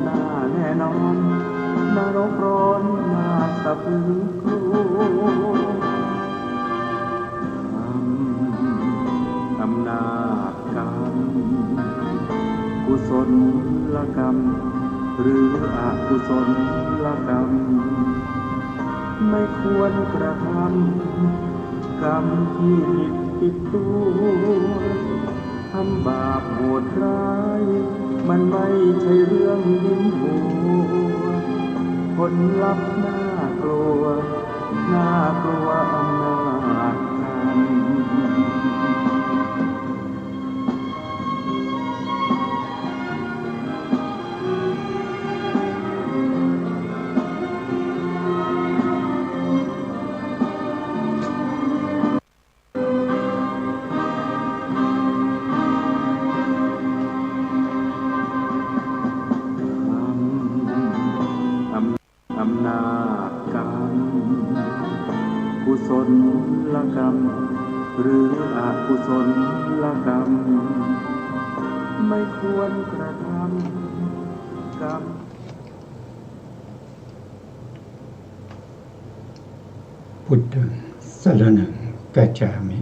หน้าแน่นอนนรกร้อนหน้าสับหรือกลัวอำนาจกรรมกุศลกรรมหรืออกุศลกรรมไม่ควรกระทำกรรมที่ผิดติดตัวทำบาปโหดร้ายมันไม่ใช่เรื่องยิ้มหัวผลลัพธ์น่ากลัวน่ากลัวอำนาจกรรมอำนาจกรรมกุศลกรรมหรืออกุศลกรรมไม่ควรกระทำกรรมพุทธังสรณังกัจฉามิ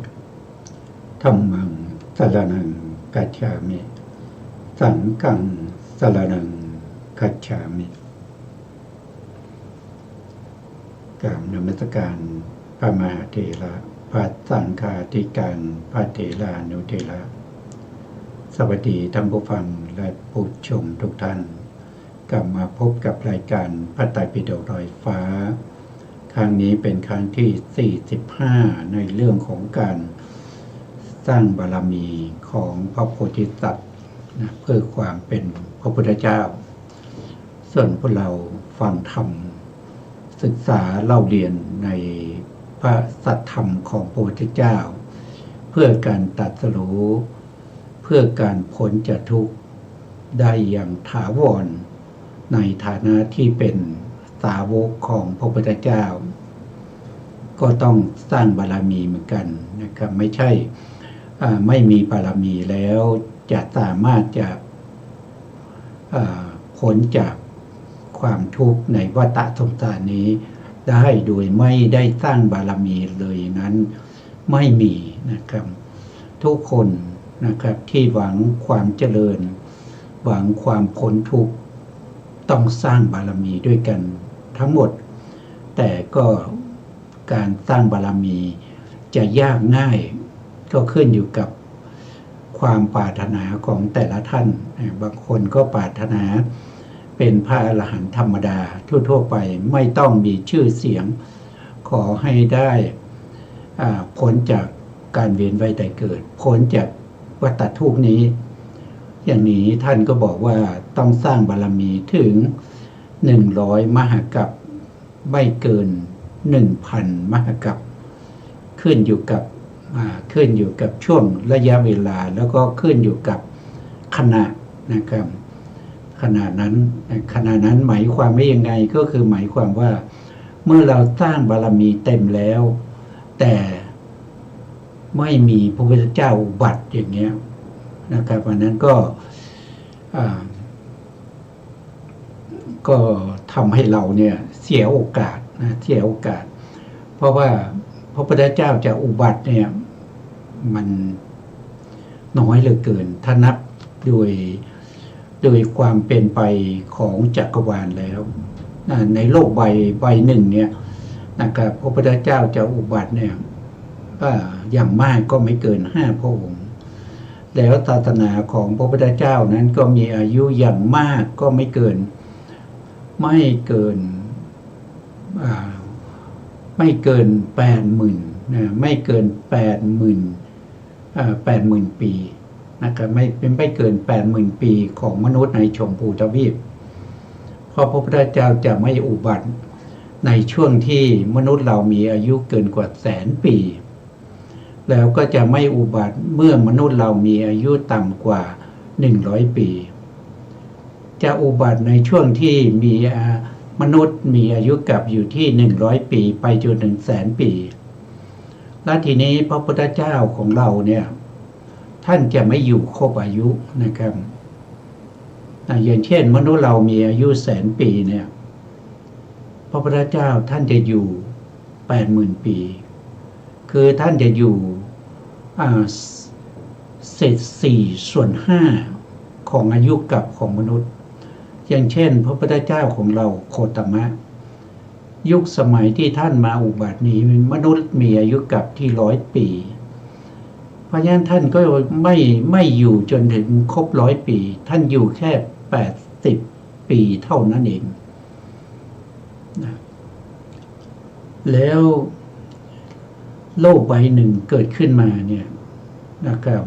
ธัมมังสรณังกัจฉามิสังฆังสรณังกัจฉามิกราบนมัสการพระมหาเถระพระสังฆาธิการพระเถรานุเถระสวัสดีท่านผู้ฟังและผู้ชมทุกท่านกลับมาพบกับรายการพระไตรปิฎกลอยฟ้าครั้งนี้เป็นครั้งที่45ในเรื่องของการสร้างบารมีของพระโพธิสัตว์เพื่อความเป็นพระพุทธเจ้าส่วนพวกเราฟังธรรมศึกษาเล่าเรียนในพระสัทธรรมของพระพุทธเจ้าเพื่อการตรัสรู้เพื่อการพ้นจากทุกข์ได้อย่างถาวรในฐานะที่เป็นสาวกของพระพุทธเจ้าก็ต้องสร้างบารมีเหมือนกันนะครับไม่ใช่ไม่มีบารมีแล้วจะสามารถจะพ้นจากความทุกข์ในวัฏสงสารนี้ได้โดยไม่ได้สร้างบารมีเลยนั้นไม่มีนะครับทุกคนนะครับที่หวังความเจริญหวังความพ้นทุกข์ต้องสร้างบารมีด้วยกันทั้งหมดแต่ก็การสร้างบารมีจะยากง่ายก็ขึ้นอยู่กับความปรารถนาของแต่ละท่านบางคนก็ปรารถนาเป็นพระอรหันต์ธรรมดาทั่วๆไปไม่ต้องมีชื่อเสียงขอให้ได้พ้นจากการเวียนว่ายตายเกิดพ้นจากวัฏทุกข์นี้อย่างนี้ท่านก็บอกว่าต้องสร้างบารมีถึง100มหากัปไม่เกิน 1,000 มหากัปขึ้นอยู่กับช่วงระยะเวลาแล้วก็ขึ้นอยู่กับขณะนะครับขณะนั้นหมายความว่ายังไงก็คือหมายความว่าเมื่อเราสร้างบารมีเต็มแล้วแต่ไม่มีพระพุทธเจ้าอุบัติอย่างเงี้ยนะครับอันนั้นก็ทำให้เราเนี่ยเสียโอกาสเพราะว่าพระพุทธเจ้าจะอุบัติเนี่ยมันน้อยเหลือเกินถ้านับโดยความเป็นไปของจักรวาลแล้วในโลกใบหนึ่งเนี่ยนะครับพระพุทธเจ้าจะอุบัติเนี่ยอย่างมากก็ไม่เกิน5 พระองค์แล้วศาสนาของพระพุทธเจ้านั้นก็มีอายุอย่างมากก็ไม่เกิน80,000นะไม่เกิน80,000 ปีนะครับไม่เกิน80,000 ปีของมนุษย์ในชมพูทวีปเพราะพระพุทธเจ้าจะไม่อุบัติในช่วงที่มนุษย์เรามีอายุเกินกว่า100,000 ปีแล้วก็จะไม่อุบัติเมื่อมนุษย์เรามีอายุต่ำกว่า100 ปีจะอุบัติในช่วงที่มีมนุษย์มีอายุกับอยู่ที่100 ปีไปจนถึง100,000 ปีและทีนี้พระพุทธเจ้าของเราเนี่ยท่านจะไม่อยู่ครบอายุนะครับ อย่างเช่นมนุษย์เรามีอายุ100,000 ปีเนี่ยพระพุทธเจ้าท่านจะอยู่80,000 ปีคือท่านจะอยู่เศษ4/5ของอายุกับของมนุษย์อย่างเช่นพระพุทธเจ้าของเราโคตมะยุคสมัยที่ท่านมาอุบัตินี้มนุษย์มีอายุกับที่100 ปีเพราะฉะนั้นท่านก็ไม่อยู่จนถึงครบ100 ปีท่านอยู่แค่80 ปีเท่านั้นเองนะแล้วโลกใบหนึ่งเกิดขึ้นมาเนี่ยนะครับ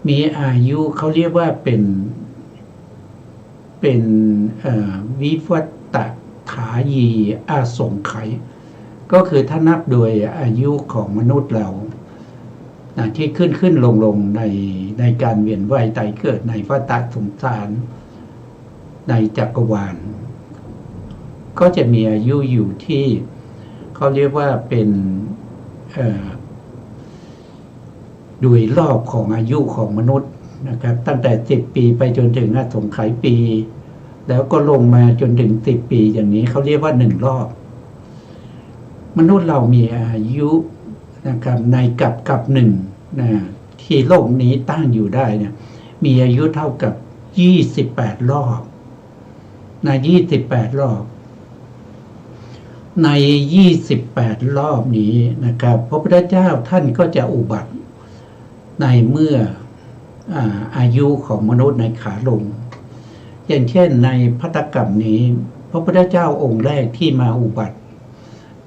มีอายุเขาเรียกว่าเป็นวิวัตถายีอาสงไขยก็คือถ้านับโดยอายุของมนุษย์เราที่ขึ้นลงในการเวียนว่ายตายเกิดในวัฏสงสารในจักรวาลก็จะมีอายุอยู่ที่เขาเรียกว่าเป็นโดยรอบของอายุของมนุษย์นะครับตั้งแต่10 ปีไปจนถึงอสงไขยปีแล้วก็ลงมาจนถึง10 ปีอย่างนี้เขาเรียกว่า1 รอบมนุษย์เรามีอายุนะครับในกับหนึ่งนะที่โลกนี้ตั้งอยู่ได้เนี่ยมีอายุเท่ากับ28 รอบใน28 รอบใน28 รอบนี้นะครับพระพุทธเจ้าท่านก็จะอุบัติในเมื่ออายุของมนุษย์ในขาลงอย่างเช่นในภัตตกรรมนี้พระพุทธเจ้าองค์แรกที่มาอุบัติ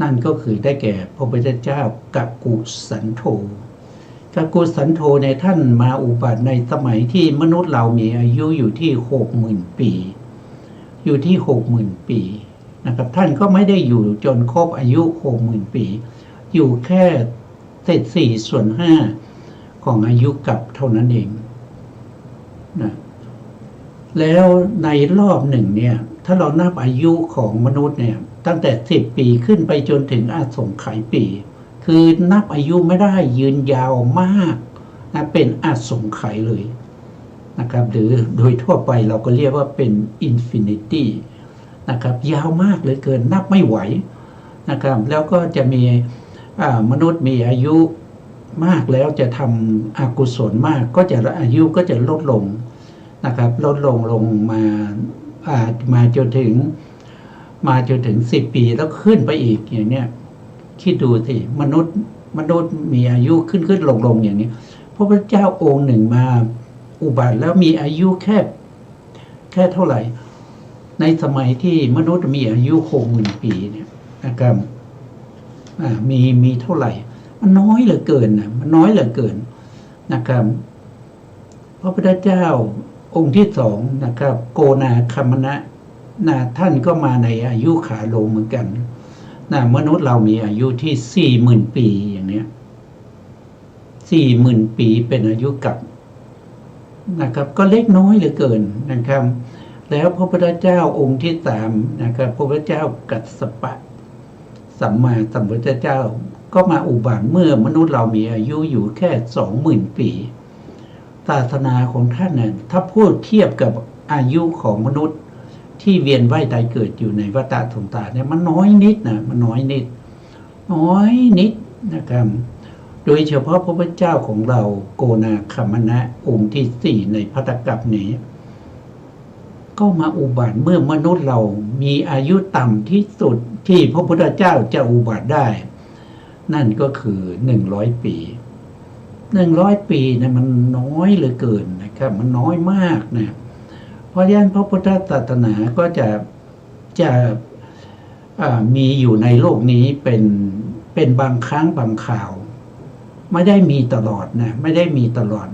นั่นก็คือได้แก่พระพุทธเจ้ากักกุสันโธกักกุสันโธในท่านมาอุบัติในสมัยที่มนุษย์เรามีอายุอยู่ที่ 60,000 ปีอยู่ที่ 60,000 ปีนะครับท่านก็ไม่ได้อยู่จนครบอายุ 60,000 ปีอยู่แค่เศษ4/5ของอายุกับเท่านั้นเองนะแล้วในรอบหนึ่งเนี่ยถ้าเรานับอายุของมนุษย์เนี่ยตั้งแต่10 ปีขึ้นไปจนถึงอสงไขยปีคือนับอายุไม่ได้ยืนยาวมากนะเป็นอสงไขยเลยนะครับหรือโดยทั่วไปเราก็เรียกว่าเป็นอินฟินิตี้นะครับยาวมากเลยเกินนับไม่ไหวนะครับแล้วก็จะมีมนุษย์มีอายุมากแล้วจะทำอกุศลมากก็จะอายุก็จะลดลงนะครับลดลงมาจนถึง10 ปีแล้วขึ้นไปอีกอย่างเนี้ยคิดดูสิมนุษย์มีอายุขึ้นลงอย่างนี้พระพุทธเจ้าองค์หนึ่งมาอุบัติแล้วมีอายุแค่เท่าไหร่ในสมัยที่มนุษย์มีอายุ 60,000 ปีเนี่ยนะครับมีเท่าไหร่มันน้อยเหลือเกินนะมันน้อยเหลือเกินนะครับพระพุทธเจ้าองค์ที่2นะครับโกนาคัมมนะท่านก็มาในอายุขาลงเหมือนกันมนุษย์เรามีอายุที่ 40,000 ปีอย่างเนี้ย 40,000 ปีเป็นอายุกับนะครับก็เล็กน้อยเหลือเกินนะครับแล้วพระพุทธเจ้าองค์ที่3นะครับพระพุทธเจ้ากัสสปะสัมมาสัมพุทธเจ้าก็มาอุบัติเมื่อมนุษย์เรามีอายุอยู่แค่ 20,000 ปีศาสนาของท่านเนี่ยถ้าพูดเทียบกับอายุของมนุษย์ที่เวียนว่ายตายเกิดอยู่ในวัฏสงสารเนี่ยมันน้อยนิดนะครับโดยเฉพาะพระพุทธเจ้าของเราโกนาคัมมนะองค์ที่4ในภัตตกรรมนี้ก็มาอุบัติเมื่อมนุษย์เรามีอายุต่ำที่สุดที่พระพุทธเจ้าจะอุบัติได้นั่นก็คือ100 ปี100 ปีเนี่ยมันน้อยเหลือเกินนะครับมันน้อยมากนะเพราะฉะนั้นพระพุทธศาสนาก็จะมีอยู่ในโลกนี้เป็นบางครั้งบางข่าวไม่ได้มีตลอดนะไม่ได้มีตลอด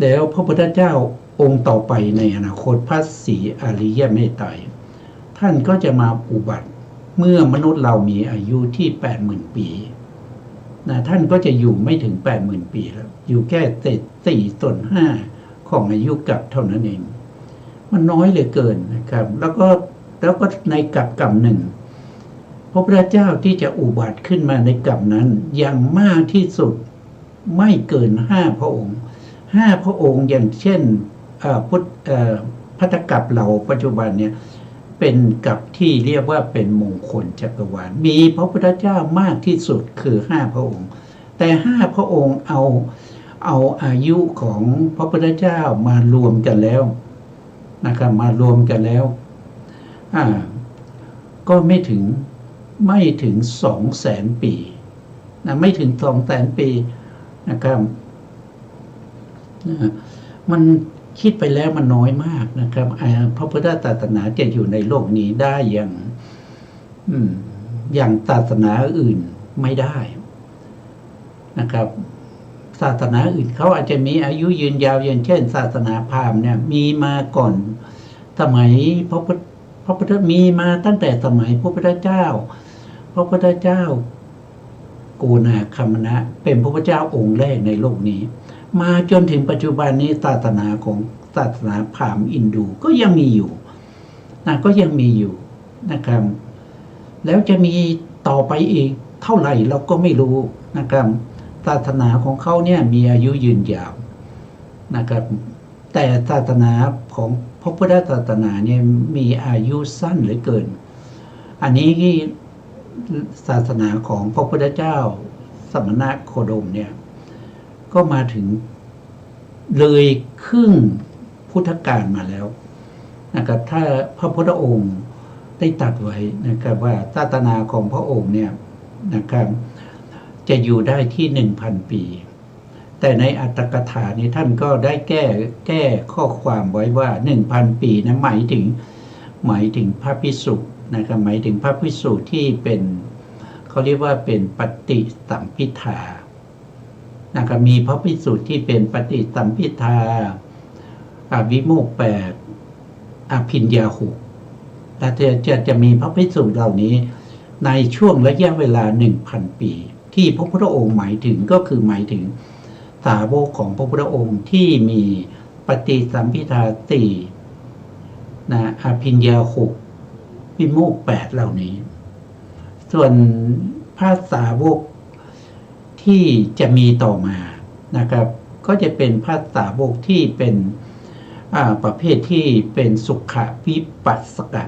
แล้วพระพุทธเจ้าองค์ต่อไปในอนาคตพระศรีอริยเมตไตรท่านก็จะมาอุบัติเมื่อมนุษย์เรามีอายุที่ 80,000 ปีท่านก็จะอยู่ไม่ถึง 80,000 ปีแล้วอยู่แค่4/5ของอายุกับเท่านั้นเองมันน้อยเหลือเกินนะครับแล้วก็ในกับหนึ่งพระพุทธเจ้าที่จะอุบัติขึ้นมาในกับนั้นอย่างมากที่สุดไม่เกิน5 พระองค์ 5 พระองค์อย่างเช่นภัตตกัปเราปัจจุบันเนี่ยเป็นกับที่เรียกว่าเป็นมงคลจักรวาลมีพระพุทธเจ้ามากที่สุดคือ5 พระองค์แต่5 พระองค์เอาอายุของพระพุทธเจ้ามารวมกันแล้วนะครับมารวมกันแล้วก็ไม่ถึง200,000 ปีนะไม่ถึง200,000 ปีนะครับมันคิดไปแล้วมันน้อยมากนะครับพระพุทธศาสนาจะอยู่ในโลกนี้ได้อย่างศาสนาอื่นไม่ได้นะครับศาสนาอื่นเขาอาจจะมีอายุยืนยาวอย่างเช่นศาสนาพราหมณ์เนี่ยมีมาก่อนสมัยพระพุทธมีมาตั้งแต่สมัยพระพุทธเจ้าโกนาคัมมนะเป็นพระพุทธเจ้าองค์แรกในโลกนี้มาจนถึงปัจจุบันนี้ศาสนาพราหมณ์อินดูก็ยังมีอยู่นะครับแล้วจะมีต่อไปอีกเท่าไหร่เราก็ไม่รู้นะครับศาสนาของเขาเนี่ยมีอายุยืนยาวนะครับแต่ศาสนาของพระพุทธศาสนาเนี่ยมีอายุสั้นเหลือเกินอันนี้ศาสนาของพระพุทธเจ้าสมณะโคดมเนี่ยก็มาถึงเลยครึ่งพุทธกาลมาแล้วนะครับถ้าพระพุทธองค์ได้ตรัสไว้นะครับว่าศาสนาของพระองค์เนี่ยนะครับจะอยู่ได้ที่ 1,000 ปีแต่ในอัตถกถานี้ท่านก็ได้แก้ข้อความไว้ว่า 1,000 ปีนะหมายถึงพระภิกษุนะครับหมายถึงพระภิกษุที่เป็นเขาเรียกว่าเป็นปฏิสัมภิทานะครับมีพระภิกษุที่เป็นปฏิสัมภิทาวิโมกข์ 8อภิญญา 6แต่จะมีพระภิกษุเหล่านี้ในช่วงระยะเวลา 1,000 ปีที่พระพุทธองค์หมายถึงก็คือหมายถึงสาวกของพระพุทธองค์ที่มีปฏิสัมภิทา 4อภิญญา 6วิโมกข์ 8เหล่านี้ส่วนพระสาวกที่จะมีต่อมานะครับก็จะเป็นพระสาวกที่เป็นประเภทที่เป็นสุขวิปัสสกะ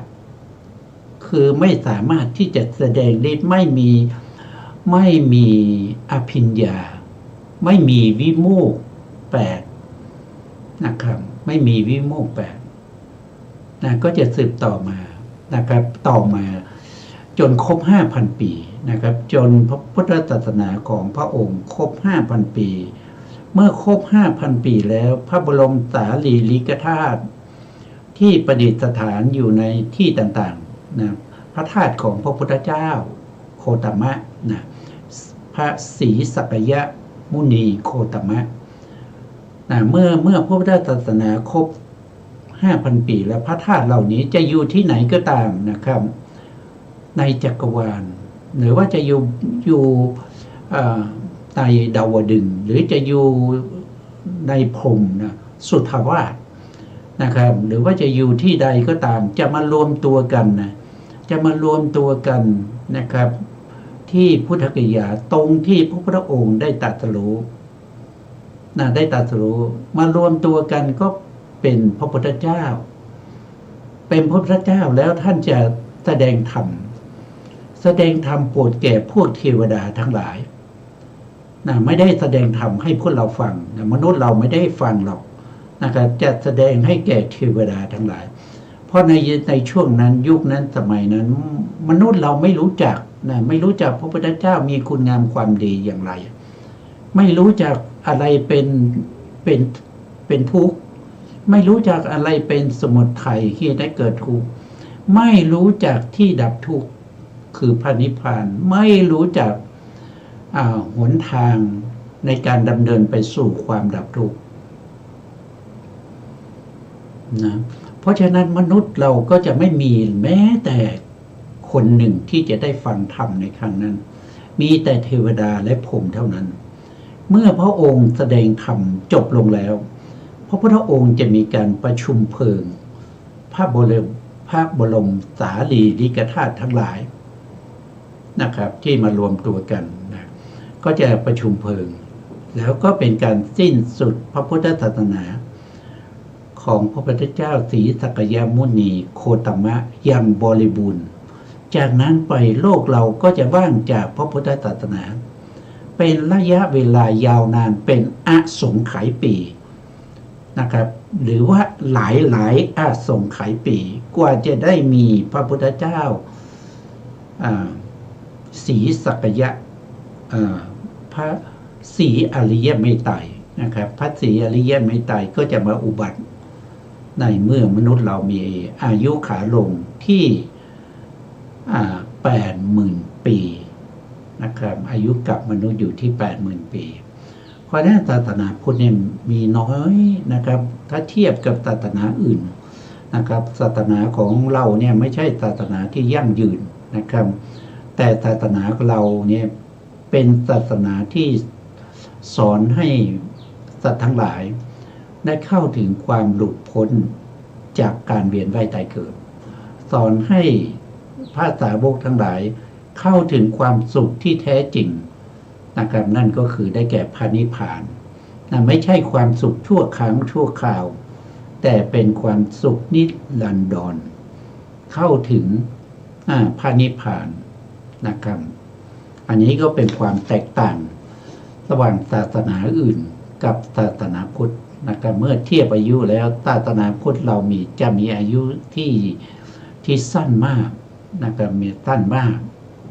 คือไม่สามารถที่จะแสดงฤทธิ์ไม่มีอภิญญาไม่มีวิโมกข์ 8นะครับไม่มีวิโมกข์ 8ก็จะสืบต่อมานะครับต่อมาจนครบ 5,000 ปีนะครับจนพระพุทธศาสนาของพระองค์ครบ 5,000 ปีเมื่อครบ 5,000 ปีแล้วพระบรมสารีริกธาตุที่ประดิษฐานอยู่ในที่ต่างๆนะพระธาตุของพระพุทธเจ้าโคตมะนะพระศรีสักยมุนีโคตมะนะเมื่อพระพุทธศาสนาครบ 5,000 ปีแล้วพระธาตุเหล่านี้จะอยู่ที่ไหนก็ตามนะครับในจักรวาลหรือว่าจะอยู่ในดาวดึงส์หรือจะอยู่ในพรหมนะสุทธาวาสนะครับหรือว่าจะอยู่ที่ใดก็ตามจะมารวมตัวกันนะครับที่พุทธกยาตรงที่พระพุทธองค์ได้ตรัสรู้มารวมตัวกันก็เป็นพระพุทธเจ้าแล้วท่านจะแสดงธรรมโปรดแก่พวกเทวดาทั้งหลายไม่ได้แสดงธรรมให้พวกเราฟังมนุษย์เราไม่ได้ฟังหรอกนะครับจะแสดงให้แก่เทวดาทั้งหลายเพราะในช่วงนั้นยุคนั้นสมัยนั้นมนุษย์เราไม่รู้จักไม่รู้จักพระพุทธเจ้ามีคุณงามความดีอย่างไรไม่รู้จักอะไรเป็นทุกข์ไม่รู้จักอะไรเป็นสมุทัยที่ได้เกิดทุกข์ไม่รู้จักที่ดับทุกข์คือพระนิพพานไม่รู้จักหนทางในการดำเนินไปสู่ความดับทุกข์นะเพราะฉะนั้นมนุษย์เราก็จะไม่มีแม้แต่คนหนึ่งที่จะได้ฟังธรรมในครั้งนั้นมีแต่เทวดาและพรหมเท่านั้นเมื่อพระองค์แสดงธรรมจบลงแล้วพระพุทธองค์จะมีการประชุมเพลิงพระบรมสารีริกธาตุทั้งหลายนะครับที่มารวมตัวกันนะก็จะประชุมเพลิง แล้วก็เป็นการสิ้นสุดพระพุทธศาสนาของพระพุทธเจ้าศรีสักยมุนีโคตมะอย่างบริบูรณ์จากนั้นไปโลกเราก็จะว่างจากพระพุทธศาสนาเป็นระยะเวลายาวนานเป็นอสงไขยปีนะครับหรือว่าหลายอสงไขยปีกว่าจะได้มีพระพุทธเจ้าศรีสักยะพระศรีอริยเมตไตรนะครับพระศรีอริยเมตไตรก็จะมาอุบัติในเมื่อมนุษย์เรามีอายุขาลงที่80,000 ปีนะครับอายุกับมนุษย์อยู่ที่ 80,000 ปีเพราะนั้นศาสนาพุทธเนี่ยมีน้อยนะครับถ้าเทียบกับศาสนาอื่นนะครับศาสนาของเราเนี่ยไม่ใช่ศาสนาที่ยั่งยืนนะครับแต่ศาสนาของเราเนี่ยเป็นศาสนาที่สอนให้สัตว์ทั้งหลายได้เข้าถึงความหลุดพ้นจากการเวียนว่ายตายเกิดสอนให้พระสาวกทั้งหลายเข้าถึงความสุขที่แท้จริงนะครับนั่นก็คือได้แก่พระนิพพานนะไม่ใช่ความสุขชั่วครั้งชั่วคราวแต่เป็นความสุขนิรันดรเข้าถึงพระนิพพานนะครับอันนี้ก็เป็นความแตกต่างระหว่างศาสนาอื่นกับศาสนาพุทธนะครับเมื่อเทียบอายุแล้วศาสนาพุทธเราจะมีอายุที่สั้นมากนะครับมีสั้นมาก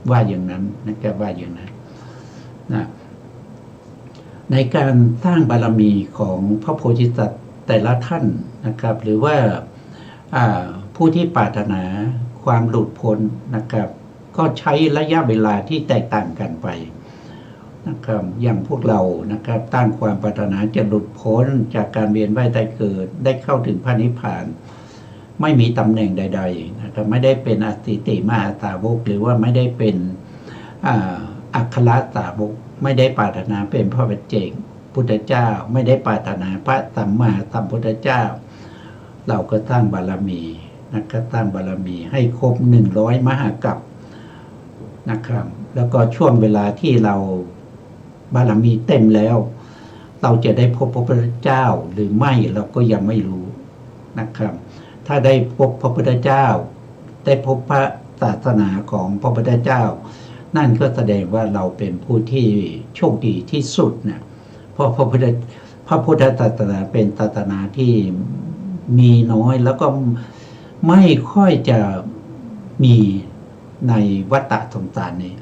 ว่าอย่างนั้นนะครับว่าอย่างนั้นนะในการสร้างบารมีของพระโพธิสัตว์แต่ละท่านนะครับหรือว่าผู้ที่ปรารถนาความหลุดพ้นนะครับก็ใช้ระยะเวลาที่แตกต่างกันไปนะครับอย่างพวกเรานะครับตั้งความปรารถนาจะหลุดพ้นจากการเวียนว่ายตายเกิดได้เข้าถึงพระนิพพานไม่มีตำแหน่งใดๆนะครับไม่ได้เป็นอสิติมหาสาวกหรือว่าไม่ได้เป็นอัครสาวกไม่ได้ปรารถนาเป็นพระปัจเจกพุทธเจ้าไม่ได้ปรารถนาพระสัมมาสัมพุทธเจ้าเราก็สร้างบารมีนะครับสร้างบารมีให้ครบ100 มหากัปนะครับแล้วก็ช่วงเวลาที่เราบารมีเต็มแล้วเราจะได้พบพระพุทธเจ้าหรือไม่เราก็ยังไม่รู้นะครับถ้าได้พบพระพุทธเจ้าได้พบพระศาสนาของพระพุทธเจ้านั่นก็แสดงว่าเราเป็นผู้ที่โชคดีที่สุดนะเพราะพระพุทธศาสนาเป็นศาสนาที่มีน้อยแล้วก็ไม่ค่อยจะมีในวัฏสงสารนี้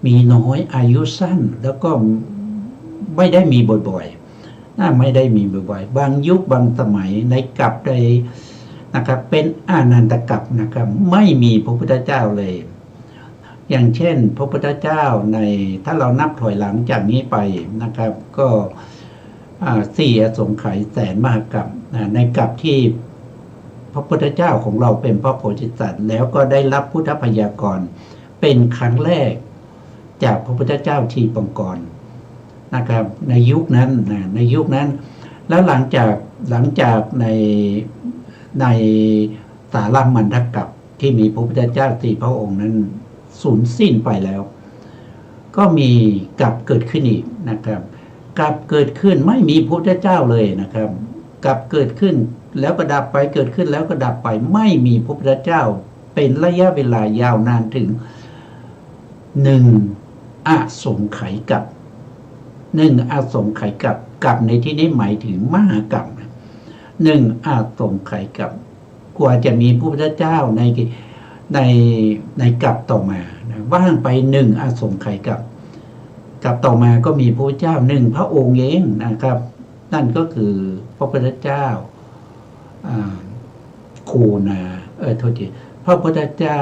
มีน้อยอายุสั้นแล้วก็ไม่ได้มีบ่อยๆไม่ได้มีบ่อยๆบางยุคบางสมัยในกัปใดนะครับเป็นอานันตกัปนะครับไม่มีพระพุทธเจ้าเลยอย่างเช่นพระพุทธเจ้าในถ้าเรานับถอยหลังจากนี้ไปนะครับก็4 อสงไขยแสนมหากัปในกัปที่พระพุทธเจ้าของเราเป็นพระโพธิสัตว์แล้วก็ได้รับพุทธพยากรเป็นครั้งแรกจากพระพุทธเจ้าทีปังกรนะครับในยุคนั้นในยุคนั้นแล้วหลังจากในสารามันทกัปที่มีพระพุทธเจ้า4 พระองค์นั้นสูญสิ้นไปแล้วก็มีกัปเกิดขึ้นอีกนะครับกัปเกิดขึ้นไม่มีพระพุทธเจ้าเลยนะครับกัปเกิดขึ้นแล้วก็ดับไปเกิดขึ้นแล้วก็ดับไปไม่มีพระพุทธเจ้าเป็นระยะเวลายาวนานถึง1 อสงไขยกัป1 อสงไขยกัปในที่นี้หมายถึงมหากัป1 อสงไขยกัปกว่าจะมีพระพุทธเจ้าในกัปต่อมาว่างไป1 อสงไขยกัปต่อมาก็มีพระพุทธเจ้า1 พระองค์เองนะครับนั่นก็คือพระพุทธเจ้าโคนาโทษทีพระพุทธเจ้า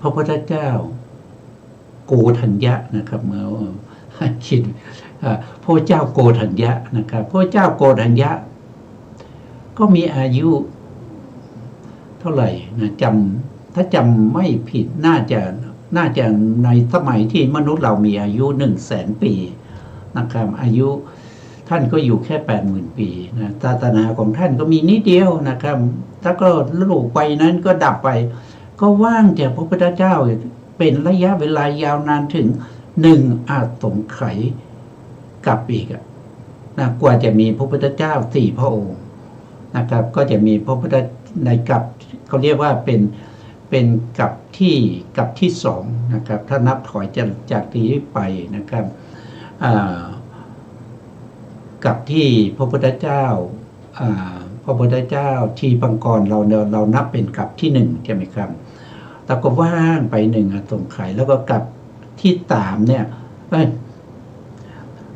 พระพุทธเจ้าโกฏัญญะนะครับเมื่อคิดพระเจ้าโกฏัญญะนะครับพระเจ้าโกฏัญญะก็มีอายุเท่าไหร่นะถ้าจำไม่ผิดน่าจะในสมัยที่มนุษย์เรามีอายุ100,000 ปีนะครับอายุท่านก็อยู่แค่ 80,000 ปีนะศาสนาของท่านก็มีนิดเดียวนะครับถ้าก็ลูกไปนั้นก็ดับไปก็ว่างจากพระพุทธเจ้า เป็นระยะเวลายาวนานถึงหนึ่งอาสงไขยกับอีกนะกว่าจะมีพระพุทธเจ้าสี่พระองค์นะครับก็จะมีพระพุทธในกับเขาเรียกว่าเป็นกับที่สองนะครับถ้านับถอยจากนี้ไปนะครับกับที่พระพุทธเจ้าพระพุทธเจ้าทีปังกรเรานับเป็นกับที่หนึ่งใช่ไหมครับแต่ก็ว่างไปหนึ่งอาสงไขยแล้วก็กับที่สามเนี่ย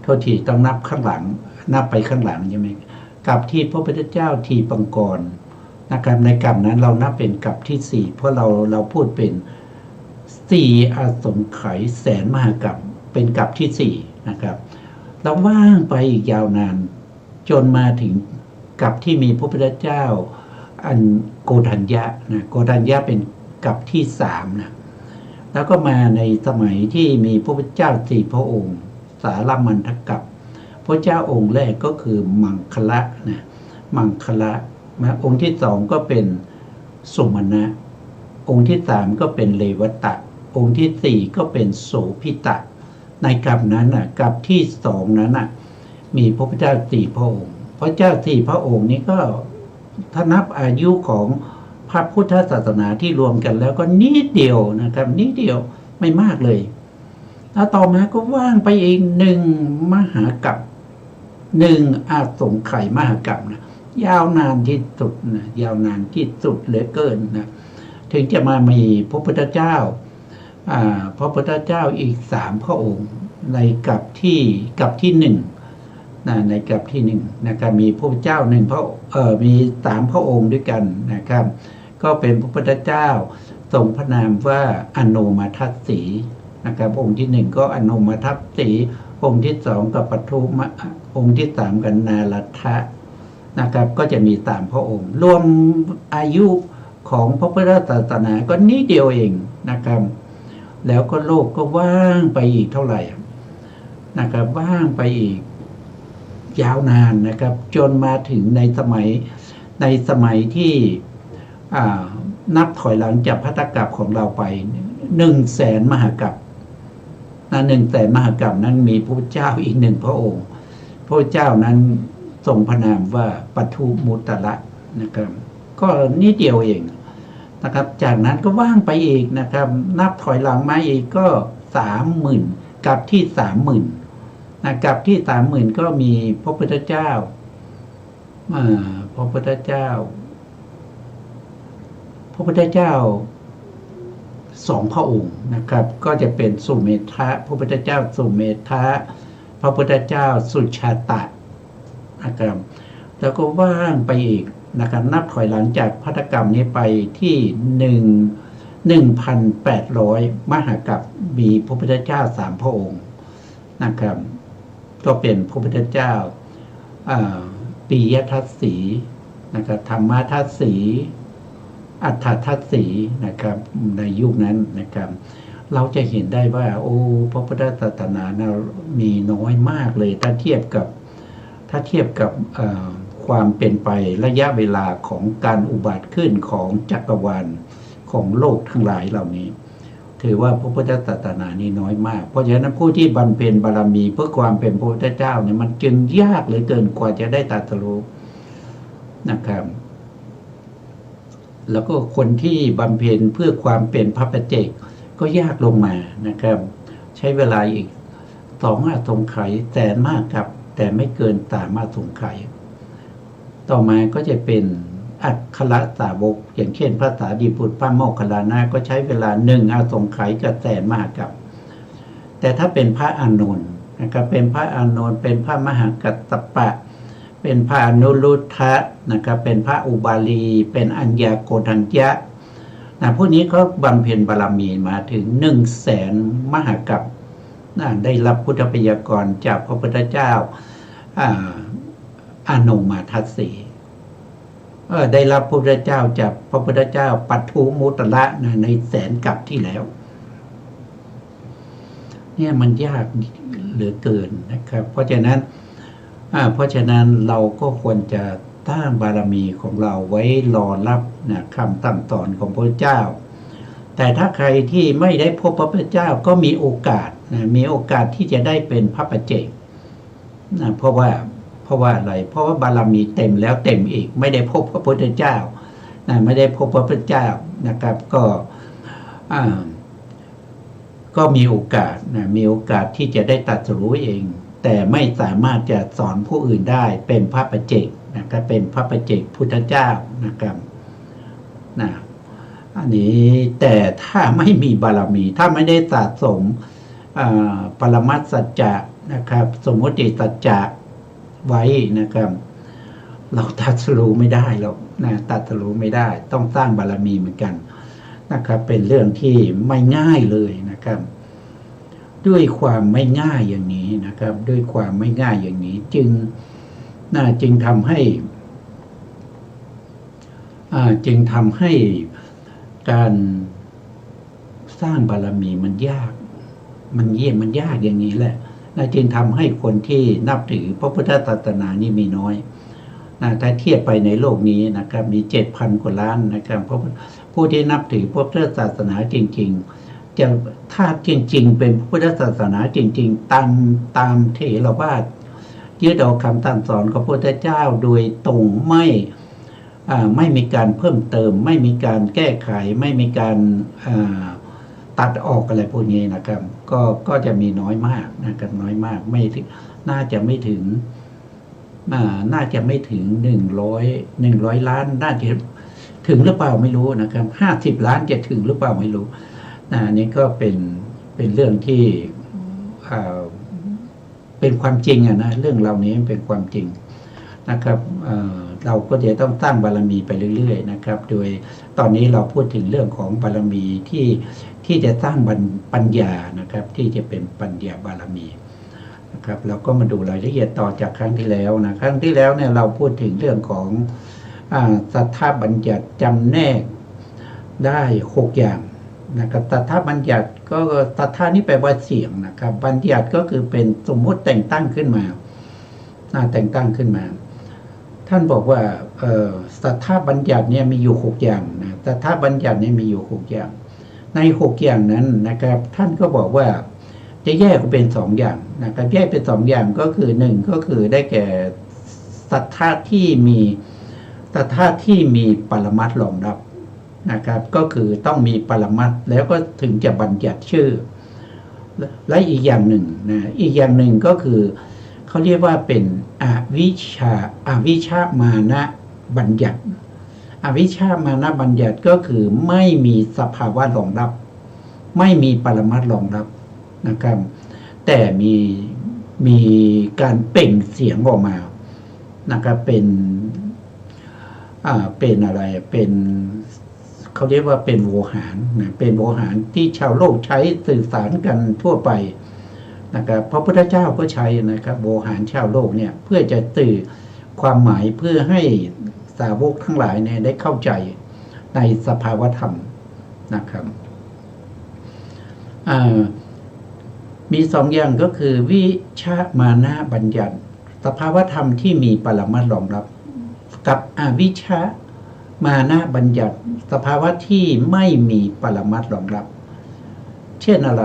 โทษทีต้องนับข้างหลังนับไปข้างหลังใช่ไหมกับที่พระพุทธเจ้าทีปังกรนะครับในกรรมนั้นเรานับเป็นกรรมที่สี่เพราะเราพูดเป็นสี่อาสงไขยแสนมหากรรมเป็นกรรมที่สี่นะครับเราว่างไปอีกยาวนานจนมาถึงกรรมที่มีพระพุทธเจ้าอันโกฏัญญะนะโกฏัญญะเป็นกรรมที่สามนะแล้วก็มาในสมัยที่มีพระพุทธเจ้าสี่พระองค์สารมันทกัปพระเจ้าองค์แรกก็คือมังคละนะมังคละองค์ที่สองก็เป็นสุมาณะองค์ที่สามก็เป็นเลวตะองค์ที่สี่ก็เป็นโสพิตะในกรรมนั้นกรรมที่สองนั้นมีพระพุทธเจ้าสี่พระองค์พระเจ้าสี่พระองค์นี้ก็ถ้านับอายุของพระพุทธศาสนาที่รวมกันแล้วก็นิดเดียวนะครับนิดเดียวไม่มากเลยแล้วต่อมาก็ว่างไปอีกหนึ่งมหากาพย์หนึ่งอาสงไขยมหากาพย์นะยาวนานที่สุดนะยาวนานที่สุดเหลือเกินนะถึงจะมามีพระพุทธเจ้าพระพุทธเจ้าอีกสามพระองค์ในกัปที่หนึ่งนะในกัปที่หนึ่งนะครับมีพระพุทธเจ้าหนึ่งมีสามพระองค์ด้วยกันนะครับก็เป็นพระพุทธเจ้าทรงพระนามว่าอโนมาทัสสีนะครับองค์ที่หนึ่งก็อโนมาทัสสีองค์ที่สองกับปทุมองค์ที่สามกันนาลัทธะนะครับก็จะมีสามพระองค์รวมอายุของพระพุทธศาสนาก็นิดเดียวเองนะครับแล้วก็โลกก็ว่างไปอีกเท่าไหร่นะครับว่างไปอีกยาวนานนะครับจนมาถึงในสมัยที่นับถอยหลังจากภัตตกัปของเราไป100,000 มหากาพย์100,000 มหากาพย์นั้นมีพระพุทธเจ้าอีกหนึ่งพระองค์พระเจ้านั้นทรงพระนามว่าปทุมุตตระนะครับก็นิดเดียวเองนะครับจากนั้นก็ว่างไปอีกนะครับนับถอยหลังมาอีกก็30,000กับที่30,000นะกับที่30,000ก็มีพระพุทธเจ้าพระพุทธเจ้าสองพระองค์นะครับก็จะเป็นสุเมธะพระพุทธเจ้าสุเมธะพระพุทธเจ้าสุชาตะนะครับแล้วก็ว่างไปอีกนะครับนับถอยหลังจากภัตตกรรมนี้ไปที่1,800 มหากาพย์มีพระพุทธเจ้าสามพระองค์นะครับก็เป็นพระพุทธเจ้าปิยทัสสีนะครับธรรมทัสสีอัฏฐทัสสีนะครับในยุคนั้นนะครับเราจะเห็นได้ว่าพระพุทธศาสนามีน้อยมากเลยถ้าเทียบกับความเป็นไประยะเวลาของการอุบัติขึ้นของจักรวาลของโลกทั้งหลายเหล่านี้ถือว่าพระพุทธศาสนานี้น้อยมากเพราะฉะนั้นผู้ที่บำเพ็ญบารมีเพื่อความเป็นพระพุทธเจ้าเนี่ยมันจึงยากเหลือเกินกว่าจะได้ตรัสรู้นะครับแล้วก็คนที่บำเพ็ญเพื่อความเป็นพระปัจเจกก็ยากลงมานะครับใช้เวลาอีก2 อาสงไขยแสนมากครับแต่ไม่เกิน3 อาสงไขยต่อมาก็จะเป็นอัคคละสาวกอย่างเช่นพระสารีบุตรพระโมคคัลลานะก็ใช้เวลา1 อาสงไขยกับแสนมหากาพย์แต่ถ้าเป็นพระอานนท์นะครับเป็นพระอานนท์เป็นพระมหากัสสปะเป็นพระอนุรุทธะนะครับเป็นพระอุบาลีเป็นอัญญาโกฏัญญะพวกนี้เขาบำเพ็ญบารมีมาถึง100,000 มหากาพย์ได้รับพุทธพยากรจากพระพุทธเจ้าอโนมาทัสสีได้รับพระพุทธเจ้าจากพระพุทธเจ้าปทุมุตตระในแสนกัปที่แล้วเนี่ยมันยากเหลือเกินนะครับเพราะฉะนั้นเราก็ควรจะตั้งบารมีของเราไว้รอรับคำสั่งสอนของพระเจ้า แต่ถ้าใครที่ไม่ได้พบพระพุทธเจ้าก็มีโอกาสนะมีโอกาสที่จะได้เป็นพระปัจเจกนะเพราะว่าอะไรเพราะว่าบารมีเต็มแล้วเต็มอีกไม่ได้พบพระพุทธเจ้านะไม่ได้พบพระพุทธเจ้านะครับก็มีโอกาสนะมีโอกาสที่จะได้ตรัสรู้เองแต่ไม่สามารถจะสอนผู้อื่นได้เป็นพระปัจเจกนะครับเป็นพระปัจเจกพุทธเจ้านะครับนะอันนี้แต่ถ้าไม่มีบารมีถ้าไม่ได้สะสมปรมัตถสัจจะนะครับสมมติสัจจะไว้นะครับเราตรัสรู้ไม่ได้หรอกนะตรัสรู้ไม่ได้ต้องสร้างบารมีเหมือนกันนะครับเป็นเรื่องที่ไม่ง่ายเลยนะครับด้วยความไม่ง่ายอย่างนี้นะครับด้วยความไม่ง่ายอย่างนี้จึงทำให้การสร้างบารมีมันยากมันยากอย่างนี้แหละจึงทำให้คนที่นับถือพระพุทธศาสนานี่มีน้อยถ้าเทียบไปในโลกนี้นะครับมี 7,000 กว่าล้านนะครับเพราะผู้ที่นับถือพระพุทธศาสนาจริงๆจะถ้าจริงๆเป็นพุทธศาสนาจริงๆตามเถรวาทยึดเอาคำสั่งสอนของพระพุทธเจ้าโดยตรงไม่มีการเพิ่มเติมไม่มีการแก้ไขไม่มีการตัดออกอะไรพวกนี้นะครับก็จะมีน้อยมากนะครับน้อยมากไม่ถึงน่าจะไม่ถึง100 ล้านน่าจะถึงหรือเปล่าไม่รู้นะครับ50 ล้านจะถึงหรือเปล่าไม่รู้นี่ก็เป็นเรื่องที่เป็นความจริงนะเรื่องเหล่านี้เป็นความจริงนะครับเราก็จะต้องสร้างบารมีไปเรื่อยๆนะครับโดยตอนนี้เราพูดถึงเรื่องของบารมีที่จะสร้างปัญญานะครับที่จะเป็นปัญญาบารมีนะครับเราก็มาดูรายละเอียดต่อจากครั้งที่แล้วนะครั้งที่แล้วเนี่ยเราพูดถึงเรื่องของสัทธบัญญัติจำแนกได้6อย่างนะครับสัทธบัญญัติก็สัทธานี่แปลว่าเสียงนะครับบัญญัติก็คือเป็นสมมติแต่งตั้งขึ้นมาแต่งตั้งขึ้นมาท่านบอกว่าสัทธบัญญัติเนี่ยมีอยู่6อย่างนะสัทธบัญญัติเนี่ยมีอยู่6อย่างใน6อย่างนั้นนะครับท่านก็บอกว่าจะแยกเป็น2อย่างนะครับแยกเป็น2อย่างก็คือ1ก็คือได้แก่สัทธะที่มีปรมัตถ์รองรับนะครับก็คือต้องมีปรมัตถ์แล้วก็ถึงจะบัญญัติชื่อและอีกอย่างหนึ่งอีกอย่างหนึ่งก็คือเขาเรียกว่าเป็นอวิชชามานะบัญญัติอวิชชามานะบัญญัติก็คือไม่มีสภาวะรองรับไม่มีปรมัตถ์รองรับนะครับแต่มีการเปล่งเสียงออกมานะครับเป็นอะไรเป็นเขาเรียกว่าเป็นโวหารนะเป็นโวหารที่ชาวโลกใช้สื่อสารกันทั่วไปนะครับพระพุทธเจ้าก็ใช้นะครับโวหารชาวโลกเนี่ยเพื่อจะสื่อความหมายเพื่อให้สาวกทั้งหลายเนี่ยได้เข้าใจในสภาวธรรมนะครับมี2อย่างก็คือวิชามานะบัญญัติสภาวธรรมที่มีปรมัตถ์รองรับกับอวิชชามานะบัญญัติสภาวะที่ไม่มีปรมัตถ์รองรับเช่นอะไร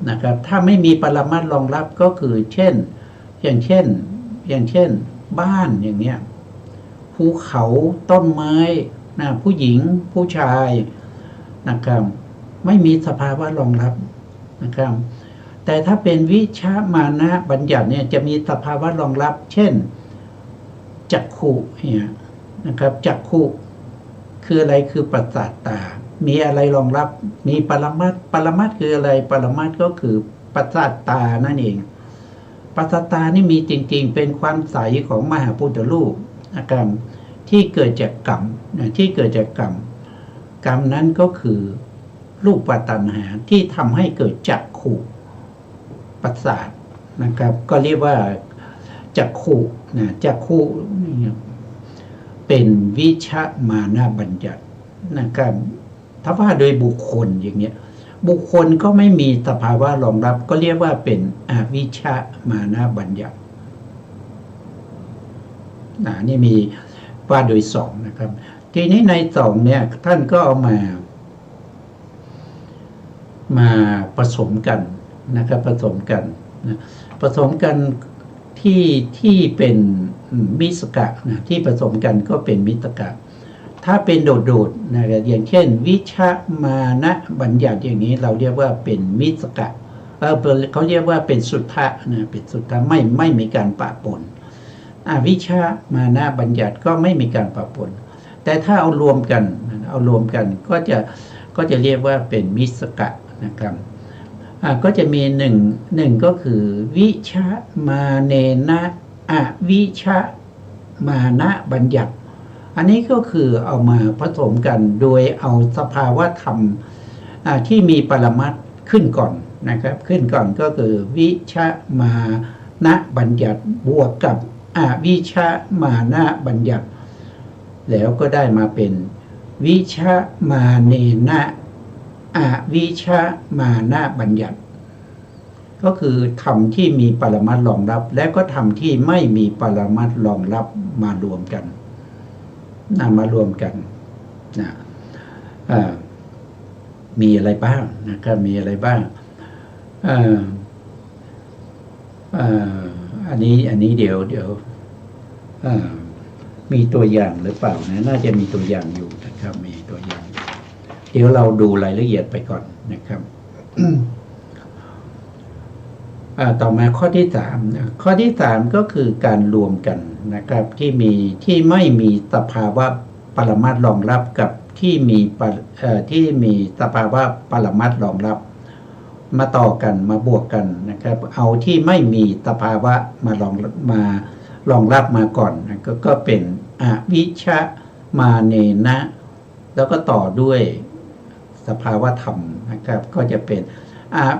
นะครับถ้าไม่มีปรมัตถ์รองรับก็คืออย่างเช่นบ้านอย่างเนี้ยภูเขาต้นไม้ผู้หญิงผู้ชายนะครับไม่มีสภาวะรองรับนะครับแต่ถ้าเป็นวิชามานะบัญญัติเนี่ยจะมีสภาวะรองรับเช่นจักขุเนี่ยนะครับจักขุคืออะไรคือประสาทตามีอะไรรองรับมีปรมัตถ์คืออะไรปรมัตถ์ก็คือประสาทตานั่นเองประสาทตานี่มีจริงๆเป็นความใสของมหาพุทธรูปนะครับที่เกิดจากกรรมที่เกิดจากกรรมนั้นก็คือรูปตัณหาที่ทำให้เกิดจักขุประสาทนะครับก็เรียกว่าจักขุจักขุเป็นวิชามานะบัญญัตินะครับถ้าว่าโดยบุคคลอย่างเงี้ยบุคคลก็ไม่มีสภาวะรองรับก็เรียกว่าเป็นอวิชชามานะบัญญัตินี่มีว่าโดย2นะครับทีนี้ใน2เนี่ยท่านก็เอามา มาผสมกันนะครับผสมกันนะผสมกันที่เป็นมิสกะนะที่ผสมกันก็เป็นมิตกะถ้าเป็นโดดๆนะครับอย่างเช่นวิชามานะบัญญัติอย่างนี้เราเรียกว่าเป็นมิสกะเขาเรียกว่าเป็นสุทธะนะเป็นสุทธะไม่มีการปะปนวิชามานะบัญญัติก็ไม่มีการปะปนแต่ถ้าเอารวมกันก็จะเรียกว่าเป็นมิสกะนะครับก็จะมีหนึ่งก็คือวิชามาเนนะวิชามานะบัญญัติอันนี้ก็คือเอามาผสมกันโดยเอาสภาวะธรรมที่มีปรมัตถ์ขึ้นก่อนนะครับขึ้นก่อนก็คือวิชามานะบัญญัติบวกกับวิชามานะบัญญัติแล้วก็ได้มาเป็นวิชามาเนนะวิชามานะบัญญัติก็คือธรรมที่มีปรมัตถ์รองรับและก็ธรรมที่ไม่มีปรมัตถ์รองรับมารวมกันมารวมกันนะมีอะไรบ้างนะครับมีอะไรบ้างอันนี้เดี๋ยวมีตัวอย่างหรือเปล่านะน่าจะมีตัวอย่างอยู่นะครับมีตัวอย่างเดี๋ยวเราดูรายละเอียดไปก่อนนะครับ ต่อมาข้อที่3ข้อที่3ก็คือการรวมกันนะครับที่ไม่มีสภาวะปรมัตถ์รองรับกับที่มีสภาวะปรมัตถ์รองรับมาต่อกันมาบวกกันนะครับเอาที่ไม่มีสภาวะมารองรับมาก่อนนะก็เป็นวิชามาเนนะแล้วก็ต่อด้วยสภาวะธรรมนะครับก็จะเป็น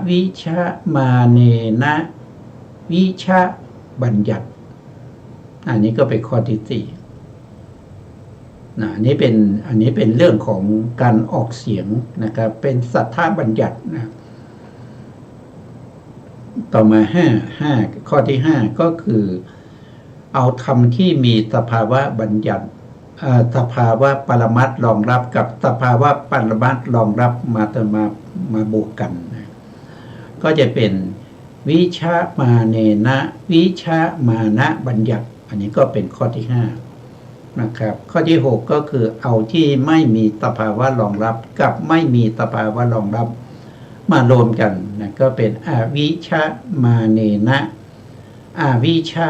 วิชามาเนนะวิชาบัญญัติอันนี้ก็เป็นข้อที่4อันนี้เป็นเรื่องของการออกเสียงนะครับเป็นสัทธบัญญัตินะต่อมา5ข้อที่5ก็คือเอาธรรมที่มีสภาวะบัญญัติสภาวะปรมัตถ์รองรับกับสภาวะปรมัตถ์รองรับมาบวกกันนะก็จะเป็นวิชามาเนนะวิชามานะบัญญัติอันนี้ก็เป็นข้อที่5นะครับข้อที่6ก็คือเอาที่ไม่มีสภาวะรองรับกับไม่มีสภาวะรองรับมารวมกันนะก็เป็นวิชามาเนนะวิชา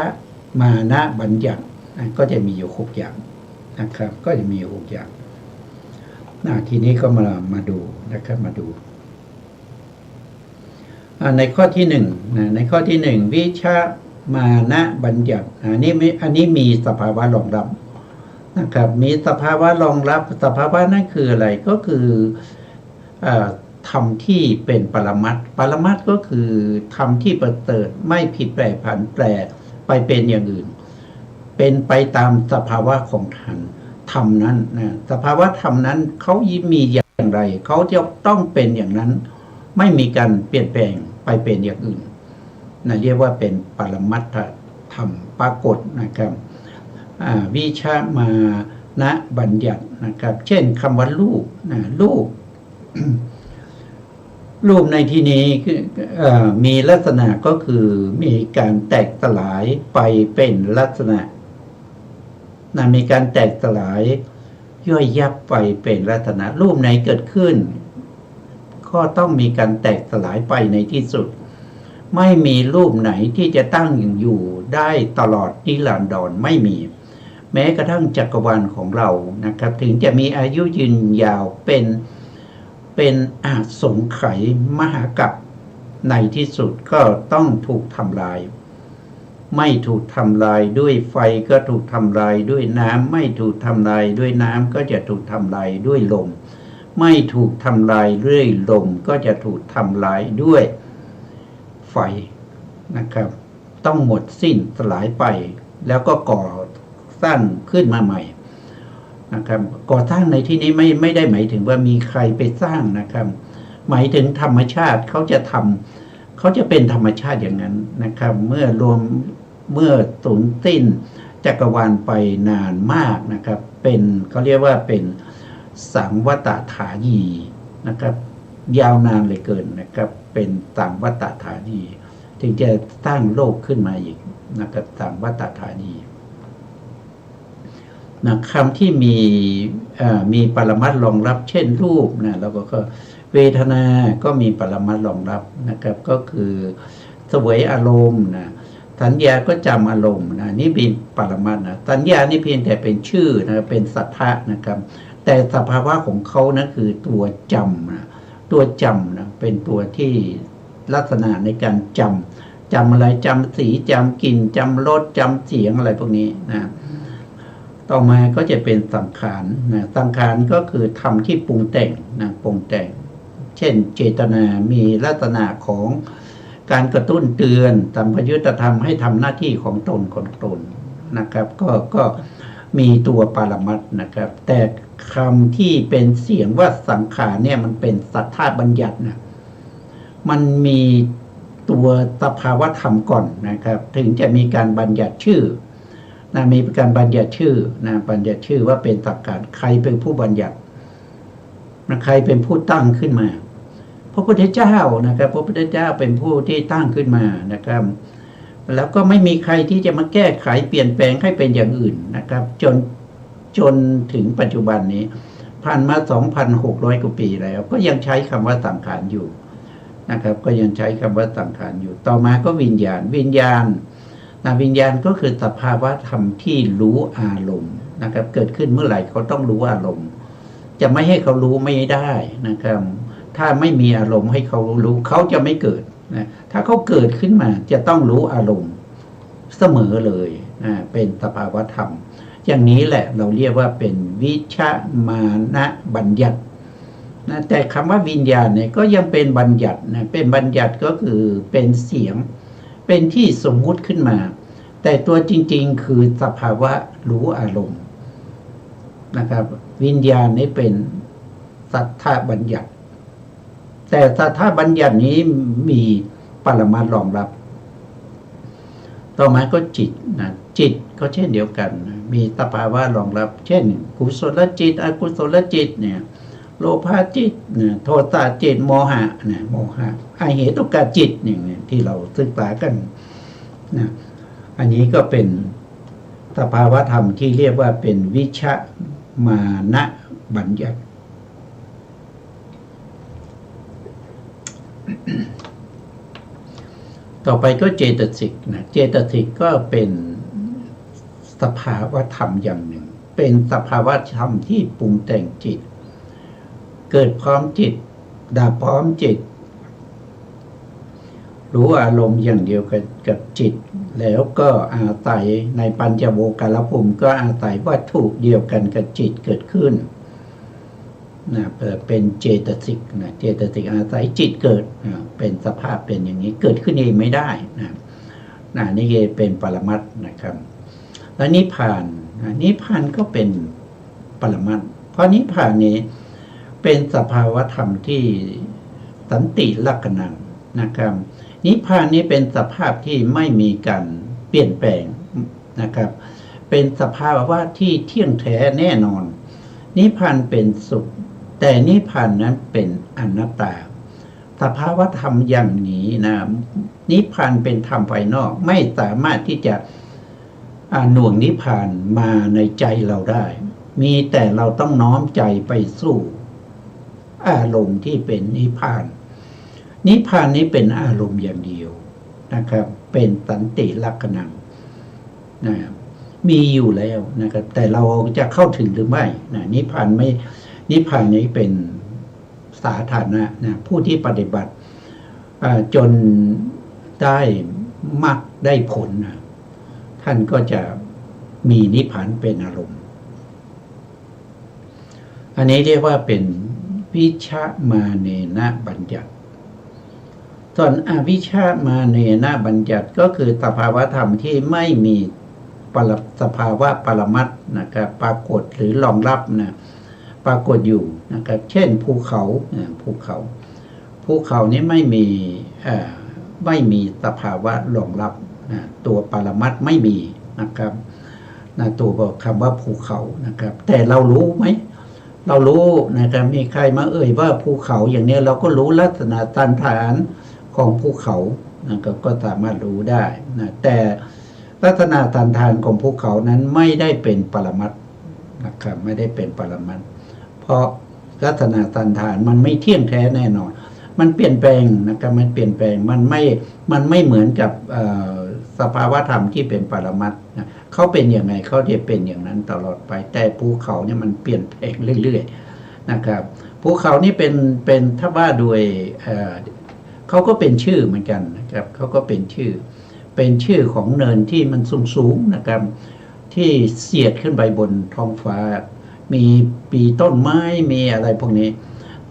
มานะบัญญัติก็จะมีอยู่6อย่างนะครับก็จะมีอยู่6อย่างทีนี้ก็มาดูนะครับมาดูในข้อที่1ในข้อที่1วิชามานะบัญญัติอันนี้มีสภาวะรองรับนะครับมีสภาวะรองรับสภาวะนั้นคืออะไรก็คือธรรมที่เป็นปรมัตถ์ก็คือธรรมที่ประเสริฐไม่ผิดแปรผันแปรไปเป็นอย่างอื่นเป็นไปตามสภาวะของธรรมนั้นนะสภาวะธรรมนั้นเขามีอย่างไรเขาจะต้องเป็นอย่างนั้นไม่มีการเปลี่ยนแปลงไปเป็นอย่างอื่นนะเรียกว่าเป็นปรมัตถธรรมปรากฏนะครับวิชามานะบัญญัตินะครับเช่นคำว่ารูปนะรูป รูปในที่นี้มีลักษณะก็คือมีการแตกสลายไปเป็นลักษณะมีการแตกสลายย่อยยับไปเป็นลักษณะรูปไหนเกิดขึ้นก็ต้องมีการแตกสลายไปในที่สุดไม่มีรูปไหนที่จะตั้งอยู่ได้ตลอดนิรันดรไม่มีแม้กระทั่งจักรวาลของเรานะครับถึงจะมีอายุยืนยาวเป็นอาสงไขยมหากัปในที่สุดก็ต้องถูกทำลายไม่ถูกทำลายด้วยไฟก็ถูกทำลายด้วยน้ำไม่ถูกทำลายด้วยน้ำก็จะถูกทำลายด้วยลมไม่ถูกทำลายด้วยลมก็จะถูกทำลายด้วยไฟนะครับต้องหมดสิ้นสลายไปแล้วก็ก่อสร้างขึ้นมาใหม่นะครับก่อสร้างในที่นี้ไม่ได้หมายถึงว่ามีใครไปสร้างนะครับหมายถึงธรรมชาติเขาจะเป็นธรรมชาติอย่างนั้นนะครับเมื่อสูญสิ้นจักรวาลไปนานมากนะครับเขาเรียกว่าเป็นสังวัตถายีนะครับ ยาวนานเหลยเกินนะครับเป็นต่างวัฏฐานีถึงจะสร้างโลกขึ้นมาอีกนะครับต่างวัฏฐานีนะคำที่มีปรมัตถ์รองรับเช่นรูปนะแล้วก็เวทนาก็มีปรมัตถ์รองรับนะครับก็คือเสวยอารมณ์นะสัญญาก็จำอารมณ์นะนี่เป็นปรมัตถ์นะสัญญานี่เพียงแต่เป็นชื่อนะเป็นสัทธะนะครับแต่สภาวะของเขานะคือตัวจำนะตัวจำนะเป็นตัวที่ลักษณะในการจำอะไรจำสีจำกลิ่นจำรสจำเสียงอะไรพวกนี้นะต่อมาก็จะเป็นสังขารนะสังขารก็คือธรรมที่ปรุงแต่งนะปรุงแต่งเช่นเจตนามีลักษณะของการกระตุ้นเตือนสัมปยุตธรรมให้ทำหน้าที่ของตนนะครับก็มีตัวปรมัตถ์นะครับแต่คำที่เป็นเสียงว่าสังขารเนี่ยมันเป็นสัทธาบัญญัตินะมันมีตัวสภาวะธรรมก่อนนะครับถึงจะมีการบัญญัติชื่อนะมีการบัญญัติชื่อนะบัญญัติชื่อว่าเป็นสังขารใครเป็นผู้บัญญัตินะใครเป็นผู้ตั้งขึ้นมาพระพุทธเจ้านะครับพระพุทธเจ้าเป็นผู้ที่ตั้งขึ้นมานะครับแล้วก็ไม่มีใครที่จะมาแก้ไขเปลี่ยนแปลงให้เป็นอย่างอื่นนะครับจนถึงปัจจุบันนี้ผ่านมา 2,600 กว่าปีแล้วก็ยังใช้คำว่าสังขารอยู่นะครับก็ยังใช้คำว่าสังขารอยู่ต่อมาก็วิญญาณวิญญาณก็คือสภาวะธรรมที่รู้อารมณ์นะครับเกิดขึ้นเมื่อไหร่เขาต้องรู้อารมณ์จะไม่ให้เขารู้ไม่ได้นะครับถ้าไม่มีอารมณ์ให้เขารู้เขาจะไม่เกิดนะถ้าเขาเกิดขึ้นมาจะต้องรู้อารมณ์เสมอเลยนะเป็นสภาวะธรรมอย่างนี้แหละเราเรียกว่าเป็นวิชมานะบัญญัตินะแต่คำว่าวิญญาณเนี่ยก็ยังเป็นบัญญัตินะเป็นบัญญัติก็คือเป็นเสียงเป็นที่สมมุติขึ้นมาแต่ตัวจริงๆคือสภาวะรู้อารมณ์นะครับวิญญาณนี้เป็นสัทธาบัญญัติแต่สัทธาบัญญัตินี้มีปรมัตถ์รองรับต่อมาก็จิตนะจิตก็เช่นเดียวกันมีสภาวะรองรับเช่นกุศลจิตอกุศลจิตเนี่ยโลภะจิตเนี่ยโทสะจิตโมหะเนี่ยโมหะอเหตุกะจิตเนี่ยที่เราศึกษากันนะอันนี้ก็เป็นสภาวะธรรมที่เรียกว่าเป็นวิชมานะบัญญัติต่อไปก็เจตสิกนะเจตสิกก็เป็นสภาวะธรรมอย่างหนึ่งเป็นสภาวะธรรมที่ปรุงแต่งจิตเกิดพร้อมจิตดับพร้อมจิตรู้อารมณ์อย่างเดียวกันกับจิตแล้วก็อาศัยในปัญจโวการภูมิก็อาศัยวัตถุเดียวกันกับจิตเกิดขึ้นนะเป็นเจตสิกนะเจตสิกอาศัยจิตเกิดเป็นสภาพเป็นอย่างนี้เกิดขึ้นเองไม่ได้นะนี่เป็นปรมัตถ์นะครับแล้วนิพพานนิพพานก็เป็นปรมัตถ์เพราะนิพพานนี้เป็นสภาวะธรรมที่สันติลักขณังนะครับนิพพานนี้เป็นสภาพที่ไม่มีการเปลี่ยนแปลงนะครับเป็นสภาวะที่เที่ยงแท้แน่นอนนิพพานเป็นสุขแต่นิพพานนั้นเป็นอนัตตาสภาวะธรรมอย่างนี้นะนิพพานเป็นธรรมภายนอกไม่สามารถที่จะหน่วงนิพพานมาในใจเราได้มีแต่เราต้องน้อมใจไปสู่อารมณ์ที่เป็นนิพพานนิพพานนี้เป็นอารมณ์อย่างเดียวนะครับเป็นสันติลักขณังนะมีอยู่แล้วนะครับแต่เราจะเข้าถึงหรือไม่นะนิพพานไม่นิพพานนี้เป็นสาธารณะนะผู้ที่ปฏิบัติจนได้มรรคได้ผลนะท่านก็จะมีนิพพานเป็นอารมณ์อันนี้เรียกว่าเป็นวิชมาเนนะบัญญัติส่วนอวิชมาเนนะบัญญัติก็คือสภาวะธรรมที่ไม่มีสภาวะปรมัตถ์นะครับปรากฏหรือรองรับนะปรากฏอยู่นะครับเช่นภูเขานี้ไม่มีสภาวะรองรับนะตัวปรมัตถ์ไม่มีนะครับนะตัวคำว่าภูเขานะครับแต่เรารู้ไหม เรารู้นะครับมีใครมาเอ่ยว่าภูเขาอย่างนี้เราก็รู้ลักษณะสันฐานของภูเขานะครับก็สามารถรู้ได้นะแต่ลักษณะสันฐานของภูเขานั้นไม่ได้เป็นปรมัตถ์นะครับไม่ได้เป็นปรมัตถ์เพราะลักษณะสันฐานมันไม่เที่ยงแท้แน่นอนมันเปลี่ยนแปลงนะครับมันเปลี่ยนแปลงมันไม่เหมือนกับสภาวะธรรมที่เป็นปรมัตถ์นะเขาเป็นอย่างไงเขาจะเป็นอย่างนั้นตลอดไปแต่ภูเขาเนี่ยมันเปลี่ยนแปลงเรื่อยๆนะครับภูเขานี่เป็นถ้าว่าโดยเขาก็เป็นชื่อเหมือนกันนะครับเขาก็เป็นชื่อของเนินที่มันสูงๆนะครับที่เสียดขึ้นไปบนท้องฟ้ามีปีต้นไม้มีอะไรพวกนี้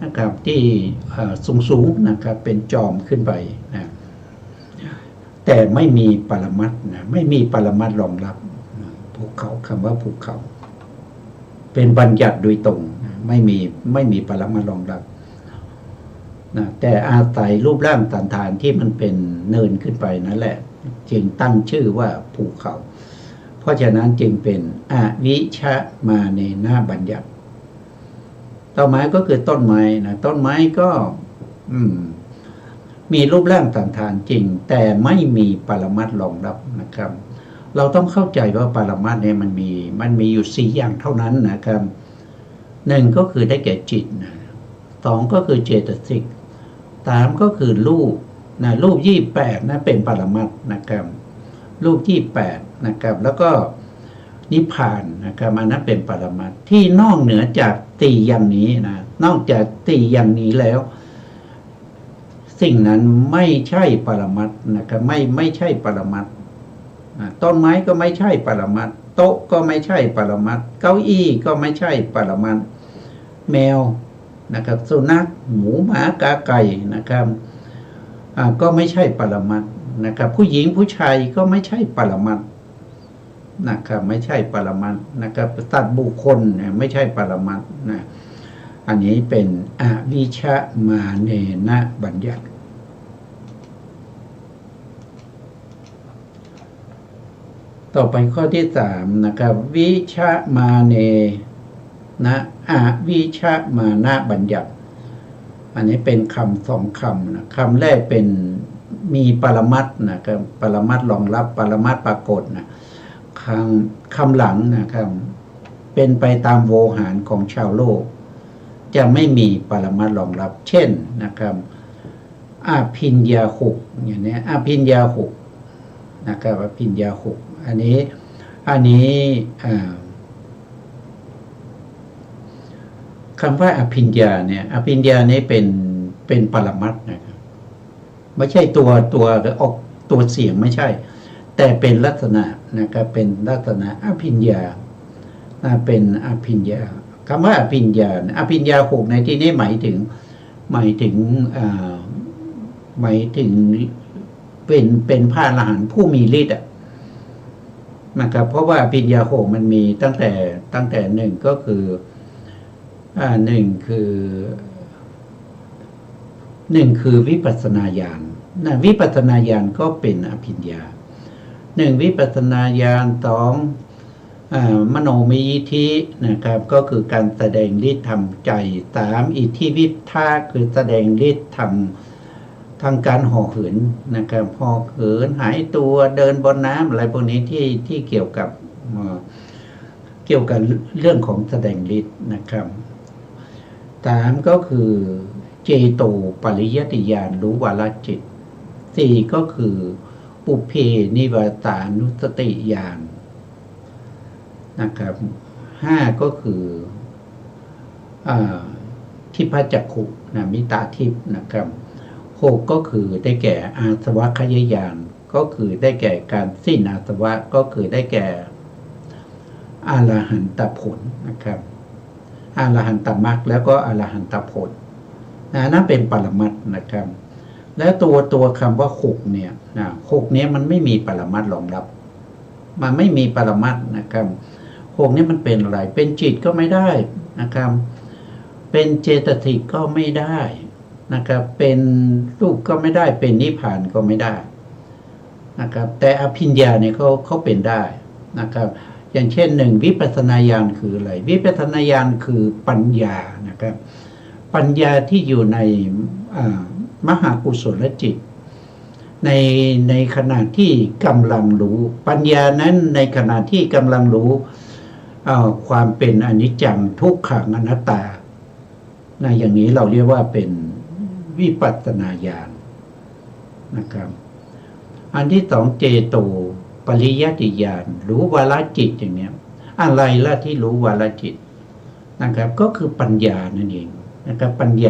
นะครับที่สูงนะครับเป็นจอมขึ้นไปนะแต่ไม่มีปรมัตถ์นะไม่มีปรมัตถ์รองรับภูเขาคำว่าภูเขาเป็นบัญญัติโดยตรงนะไม่มีปรมัตถ์รองรับนะแต่อาศัยรูปร่างสันฐานที่มันเป็นเนินขึ้นไปนั่นแหละจึงตั้งชื่อว่าภูเขาเพราะฉะนั้นจึงเป็นอวิชมาเนนะบัญญัติต้นไม้ก็คือต้นไม้นะต้นไม้ก็มีรูปร่างสันฐานจริงแต่ไม่มีปรมัตถ์รองรับนะครับเราต้องเข้าใจว่าปรมัตถ์เนี่ยมันมีอยู่4อย่างเท่านั้นนะครับ1ก็คือได้แก่จิตนะ2ก็คือเจตสิก3ก็คือรูปนะรูป28นะเป็นปรมัตถ์นะครับรูป28นะครับแล้วก็นิพพานนะครับอันนั้นเป็นปรมัตถ์ที่นอกเหนือจาก4อย่างนี้นะนอกจาก4อย่างนี้แล้วสิ่งนั้นไม่ใช่ปรมัตถ์นะครับไม่ใช่ปรมัตถ์ต้นไม้ก็ไม่ใช่ปรมัตถ์โต๊ะก็ไม่ใช่ปรมัตถ์เก้าอี้ก็ไม่ใช่ปรมัตถ์แมวนะครับสุนัขหมูหมากาไก่นะครับก็ไม่ใช่ปรมัตถ์นะครับผู้หญิงผู้ชายก็ไม่ใช่ปรมัตถ์นะครับไม่ใช่ปรมัตถ์นะครับสัตว์บุคคลเนี่ยไม่ใช่ปรมัตถ์นะอันนี้เป็นอวิชมาเนนะบัญญัติต่อไปข้อที่3นะครับวิชมาเนนะอวิชมานะบัญญัติอันนี้เป็นคำ2คำนะคำแรกเป็นมีปรมัตถ์นะครับปรมัตถ์รองรับปรมัตถ์ปรากฏนะคำหลังนะครับเป็นไปตามโวหารของชาวโลกจะไม่มีปรมัตถ์รองรับเช่นนะครับอภิญญาหกอย่างนี้อภิญญาหกนะครับอภิญญาหกอันนี้คำว่าอภิญญาเนี่ยอภิญญานี้เป็นปรมัตถ์นะครับไม่ใช่ตัวออกตัวเสียงไม่ใช่แต่เป็นลักษณะนะครับเป็นลักษณะอภิญญาเป็นอภิญญาคำว่าอภิญญาหกในที่นี้หมายถึงเป็นพระอรหันต์ผู้มีฤทธิ์นะครับเพราะว่าอภิญญาหกมันมีตั้งแต่หนึ่งก็คือหนึ่งคือวิปัสสนาญาณนะวิปัสสนาญาณก็เป็นอภิญญา1วิปัสสนาญาณ2มโนมยิทธินะครับก็คือการแสดงฤทธิ์ทางใจ3อิทธิวิปทาคือแสดงฤทธิ์ทางการห่อเหินนะครับห่อเหินหายตัวเดินบนน้ำอะไรพวกนี้ที่เกี่ยวกับเรื่องของแสดงฤทธิ์นะครับ3ก็คือเจโตปริยัติญาณรู้วาระจิต4ก็คือปุเพนิวาสานุสติญาณนะครับ5ก็คือทิพจักขุนะมิตาทิพนะครับ6ก็คือได้แก่อาสวะขยญาณก็คือได้แก่การสิ้นอาสวะก็คือได้แก่อรหันตผลนะครับอรหันตมรรคแล้วก็อรหันตผลนั่นเป็นปรมัตถ์นะครับแล้วตัวคำว่า6เนี่ย6เนี้ยมันไม่มีปรมัตถ์รองรับมันไม่มีปรมัตถ์นะครับ6นี่มันเป็นอะไรเป็นจิตก็ไม่ได้นะครับเป็นเจตสิกก็ไม่ได้นะครับเป็นรูปก็ไม่ได้เป็นนิพพานก็ไม่ได้นะครับแต่อภิญญาเนี่ยเขาเป็นได้นะครับ อย่างเช่นหนึ่งวิปัสสนาญาณคืออะไรวิปัสสนาญาณคือปัญญานะครับปัญญาที่อยู่ในมหากุศลจิตในขณะที่กำลังรู้ปัญญานั้นในขณะที่กำลังรู้ความเป็นอนิจจังทุกขังอนัตตาอย่างนี้เราเรียกว่าเป็นวิปัสสนาญาณนะครับอันที่สองเจโตปริยัติญาณรู้วาระจิตอย่างนี้อะไรล่ะที่รู้วาระจิตนะครับก็คือปัญญานั่นเองนะครับปัญญ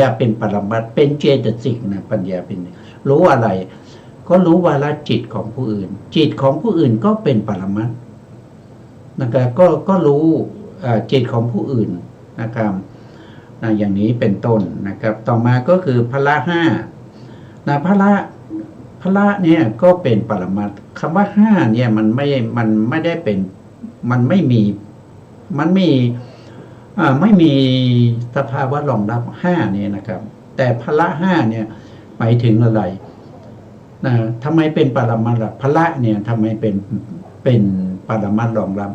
าเป็นปรมัตถ์เป็นเจตสิกนะปัญญาเป็นรู้อะไรก็รู้วาระจิตของผู้อื่นจิตของผู้อื่นก็เป็นปรมัตถ์นะครับก็รู้จิตของผู้อื่นนะครับอย่างนี้เป็นต้นนะครับต่อมาก็คือพละห้าพละเนี่ยก็เป็นปรมัตถ์คำว่าห้าเนี่ยมันไม่ได้เป็นมันไม่มีสภาวะรองรับห้าเนี่ยนะครับแต่พละห้าเนี่ยหมายถึงอะไรทำไมเป็นปรมัตถ์ล่ะพละเนี่ยทำไมเป็นปรมัตถ์รองรับ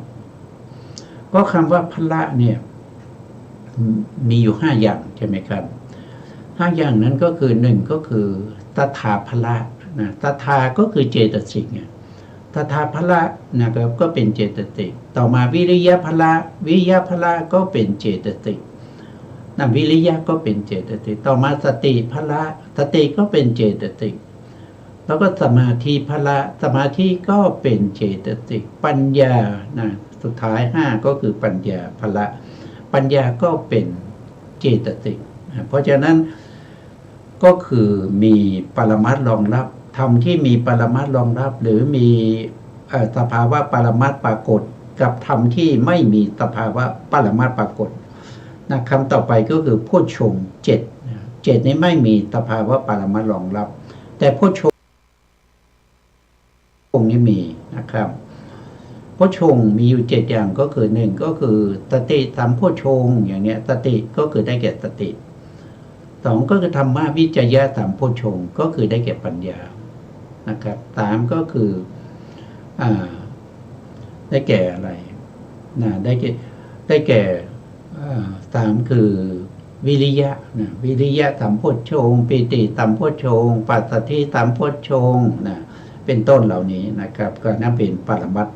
ก็คำว่าพละเนี่ยมีอยู่5อย่างใช่ไหมครับ5อย่างนั้นก็คือ1ก็คือตถาพละตถาก็คือเจตสิกไงตถาพละนะครับก็เป็นเจตสิกต่อมาวิริยะพละก็เป็นเจตสิกวิริยะก็เป็นเจตสิกต่อมาสติพละสติก็เป็นเจตสิกแล้วก็สมาธิพละสมาธิก็เป็นเจตสิกปัญญาสุดท้าย5ก็คือปัญญาพละปัญญาก็เป็นเจตสิกเพราะฉะนั้นก็คือมีปรมัตถ์รองรับธรรมที่มีปรมัตถ์รองรับหรือมีสภาวะปรมัตถ์ปรากฏกับธรรมที่ไม่มีสภาวะปรมัตถ์ปรากฏคำต่อไปก็คือโพชฌงค์7นี้ไม่มีสภาวะปรมัตถ์รองรับแต่โพชฌงค์นี้มีนะครับโพชฌงค์มีอยู่7อย่างก็คือ1ก็คือสติสัมโพชฌงค์อย่างเนี้ยสติก็คือได้แก่สติ2ก็คือธรรมะวิจยะสัมโพชฌงค์ก็คือได้แก่ปัญญานะครับ3ก็คือได้แก่อะไรได้แก่3คือวิริยะวิริยะสัมโพชฌงค์ปิติสัมโพชฌงค์ปัสสัทธิสัมโพชฌงค์เป็นต้นเหล่านี้นะครับก็นับเป็นปรมัตถ์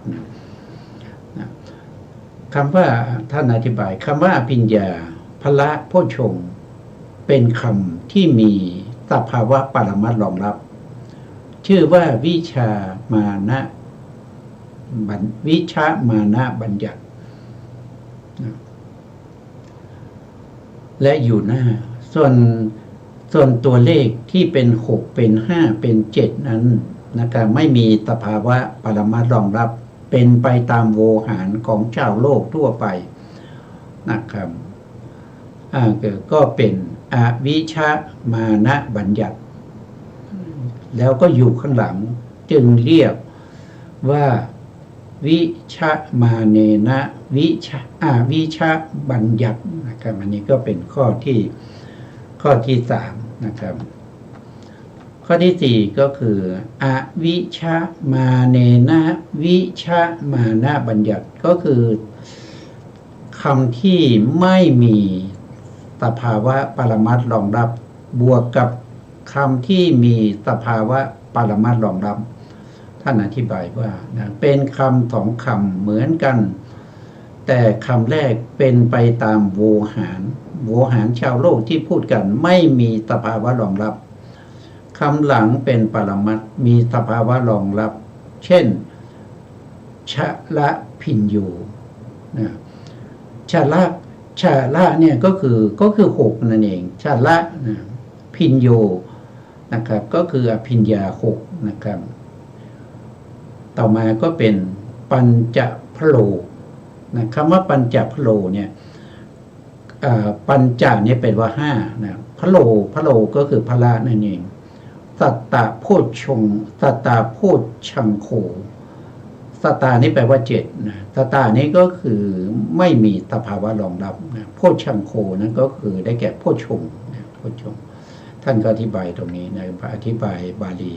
คำว่าท่านอธิบายคำว่าอภิญญาพละโพชฌงค์เป็นคำที่มีสภาวะปรมัตถ์รองรับชื่อว่าวิชามานะบัญญัติและอยู่หน้าส่วนตัวเลขที่เป็น6เป็น5เป็น7นั้นนะครับไม่มีสภาวะปรมัตถ์รองรับเป็นไปตามโวหารของชาวโลกทั่วไปนะครับก็เป็นอวิชมานะบัญญัติแล้วก็อยู่ข้างหลังจึงเรียกว่าวิชมาเนนะวิชบัญญัตินะครับอันนี้ก็เป็นข้อที่3นะครับข้อที่4ก็คืออวิชมาเนนะวิชมานะบัญญัติก็คือคำที่ไม่มีสภาวะปรมัตถ์รองรับบวกกับคำที่มีสภาวะปรมัตถ์รองรับท่านอธิบายว่าเป็นคำ2คำเหมือนกันแต่คำแรกเป็นไปตามโวหารชาวโลกที่พูดกันไม่มีสภาวะรองรับคำหลังเป็นปรมัตถ์มีสภาวะรองรับเช่นชะละพิญโยชะละเนี่ยก็คือ6นั่นเองชะละพิญโยนะครับก็คืออภิญญา6นะครับต่อมาก็เป็นปัญจพโลคำว่าปัญจพโลเนี่ยปัญจเนี่ยเป็นว่า5พโลก็คือพละนั่นเองสัตตะโพชฌงค์สัตตะโพชชังโฆสัตตานี่แปลว่า7สัตตานี้ก็คือไม่มีสภาวะรองรับโพชชังโฆนั้นก็คือได้แก่โพชฌงค์ท่านก็อธิบายตรงนี้อธิบายบาลี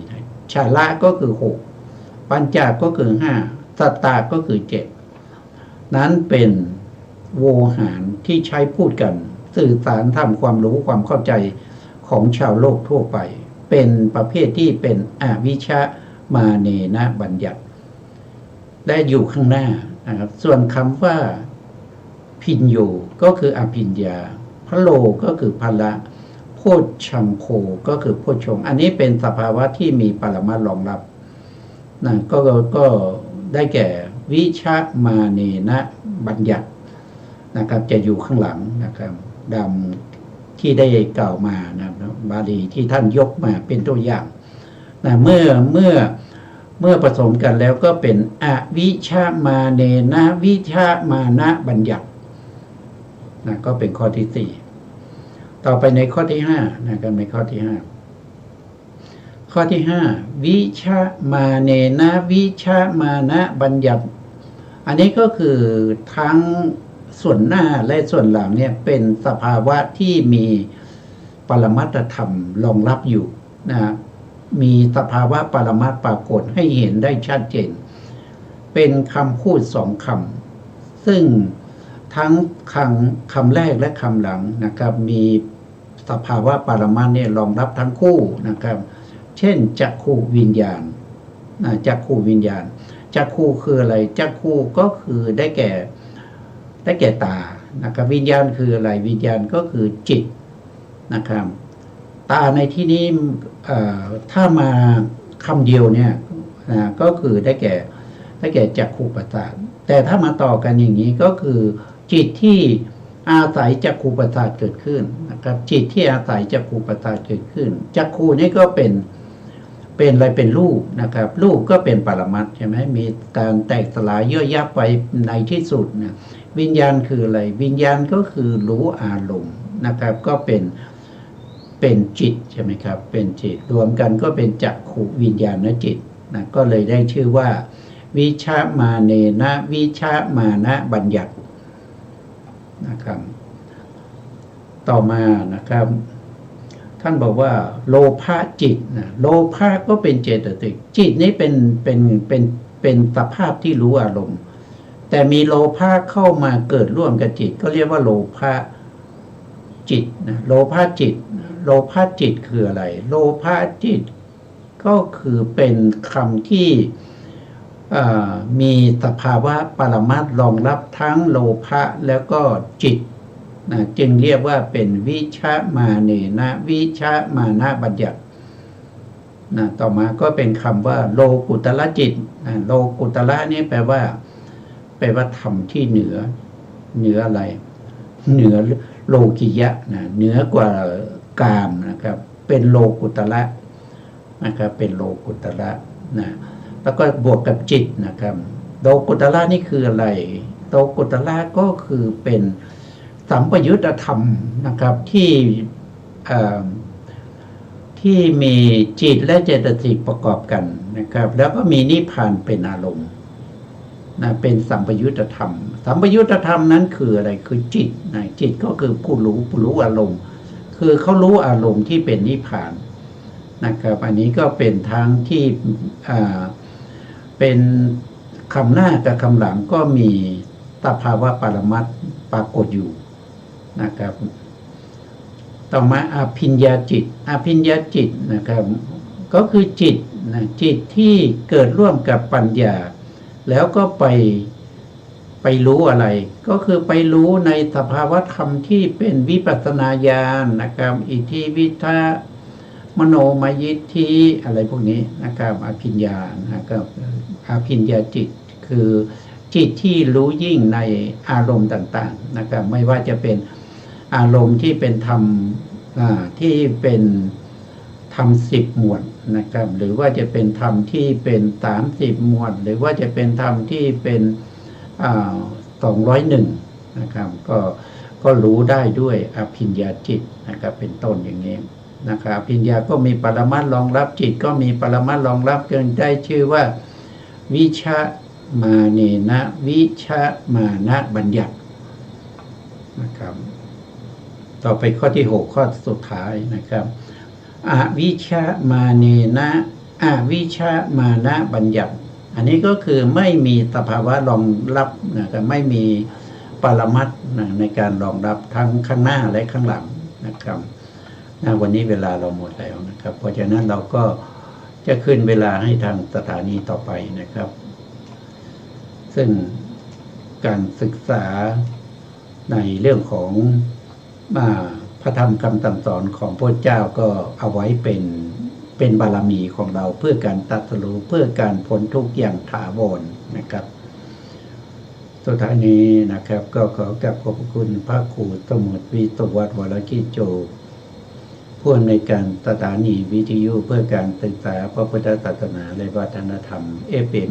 ชาละก็คือ6ปัญจก็คือ5สัตตาก็คือ นั้นเป็นโวหารที่ใช้พูดกันสื่อสารทำความรู้ความเข้าใจของชาวโลกทั่วไปเป็นประเภทที่เป็นอวิชชมาเนนะบัญญัติและอยู่ข้างหน้านะครับส่วนคำว่าพิญโยก็คืออภิญญาพะโลก็คือพละโพชชังโคก็คือโพชฌงค์อันนี้เป็นสภาวะที่มีปรมัตถ์รองรับนะก็ได้แก่วิชะมาเนนะบัญญัตินะครับจะอยู่ข้างหลังนะครับดังที่ได้กล่าวมานะบาลีที่ท่านยกมาเป็นตัวอย่างนะเมื่อผสมกันแล้วก็เป็นอวิชะมาเนนะวิชะมานะบัญญัตินะก็เป็นข้อที่สี่ต่อไปในข้อที่ห้านะครับในข้อที่ห้าวิชะมาเนนะวิชะมานะบัญญัติอันนี้ก็คือทั้งส่วนหน้าและส่วนหลังเนี่ยเป็นสภาวะที่มีปรมัตถธรรมรองรับอยู่นะมีสภาวะปรมัตถ์ปรากฏให้เห็นได้ชัดเจนเป็นคำพูดสองคำซึ่งทั้งคำแรกและคำหลังนะครับมีสภาวะปรมัตถ์เนี่ยรองรับทั้งคู่นะครับเช่นจักขุวิญญาณจักขุวิญญาณจักขุคืออะไรจักขุก็คือได้แก่ตานะครับวิญญาณคืออะไรวิญญาณก็คือจิตนะครับตาในที่นี้ถ้ามาคำเดียวเนี่ยก็คือได้แก่จักขุประสาทแต่ถ้ามาต่อกันอย่างนี้ก็คือจิตที่อาศัยจักขุประสาทเกิดขึ้นนะครับจิตที่อาศัยจักขุประสาทเกิดขึ้นจักขุนี่ก็เป็นอะไรเป็นรูปนะครับรูปก็เป็นปรมัตถ์ใช่ไหมมีการแตกสลายย่อยยับไปในที่สุดนะวิญญาณคืออะไรวิญญาณก็คือรู้อารมณ์นะครับก็เป็นจิตใช่ไหมครับเป็นจิตรวมกันก็เป็นจักขุวิญญาณจิตนะก็เลยได้ชื่อว่าวิชะมาเนนะวิชะมานะบัญญัตินะครับต่อมานะครับท่านบอกว่าโลภะจิตนะโลภะก็เป็นเจตสิกจิตนี้เป็นสภาพที่รู้อารมณ์แต่มีโลภะเข้ามาเกิดร่วมกับจิตก็เรียกว่าโลภะจิตนะโลภะจิตโลภะจิตคืออะไรโลภะจิตก็คือเป็นคำที่มีสภาวะปรมัตถ์รองรับทั้งโลภะแล้วก็จิตนะจึงเรียกว่าเป็นวิชะมาเนนะวิชะมานะบัญญัตินะต่อมาก็เป็นคำว่าโลกุตละจิตนะโลกุตละนี่แปลว่าธรรมที่เหนืออะไรเหนือโลกิยะนะเหนือกว่ากามนะครับเป็นโลกุตละนะครับเป็นโลกุตละนะแล้วก็บวกกับจิตนะครับโลกุตละนี่คืออะไรโลกุตละก็คือเป็นสัมปยุตธรรมนะครับที่มีจิตและเจตสิกประกอบกันนะครับแล้วก็มีนิพพานเป็นอารมณ์นะเป็นสัมปยุตธรรมสัมปยุตธรรมนั้นคืออะไรคือจิตนะจิตก็คือผู้รู้อารมณ์คือเขารู้อารมณ์ที่เป็นนิพพานนะครับอันนี้ก็เป็นทางที่เป็นคำหน้ากับคำหลังก็มีสภาวะปรมัตถ์ปรากฏอยู่นะครับต่อมาอภิญญาจิตอภิญญาจิตนะครับก็คือจิตนะจิตที่เกิดร่วมกับปัญญาแล้วก็ไปรู้อะไรก็คือไปรู้ในสภาวะธรรมที่เป็นวิปัสสนาญาณนะครับอิทธิวิทามโนมยิทธิอะไรพวกนี้นะครับอภิญญานะครับอภิญญาจิตคือจิตที่รู้ยิ่งในอารมณ์ต่างๆนะครับไม่ว่าจะเป็นอารมณ์ที่เป็นธรรมที่เป็นธรรม10 หมวดนะครับหรือว่าจะเป็นธรรมที่เป็น30 หมวดหรือว่าจะเป็นธรรมที่เป็น201นะครับก็รู้ได้ด้วยอภิญญาจิตนะครับเป็นต้นอย่างนี้นะครับอภิญญาก็มีปรมัตถ์รองรับจิตก็มีปรมัตถ์รองรับจึงได้ชื่อว่าวิชะมาเนนะวิชะมานะบัญญัตินะครับต่อไปข้อที่6ข้อสุดท้ายนะครับอวิชะมาเนนะอวิชะมานะบัญญัติ อันนี้ก็คือไม่มีสภาวะรองรับนะครับไม่มีปรมัตถ์ในการรองรับทั้งข้างหน้าและข้างหลังนะครับวันนี้เวลาเราหมดแล้วนะครับ เพราะฉะนั้นเราก็จะขึ้นเวลาให้ทางสถานีต่อไปนะครับ ซึ่งการศึกษาในเรื่องของพระธรรมคำสั่งสอนของพระเจ้าก็เอาไว้เป็นบารมีของเราเพื่อการตรัสรู้เพื่อการพ้นทุกข์อย่างถาวรนะครับสุดท้ายนี้นะครับก็ขอกราบขอบคุณพระครูสมุทรวิศวัตรวรกิจโจผู้อำนวยการสถานีวิทยุเพื่อการศึกษาพระพุทธศาสนาและวัฒนธรรม FM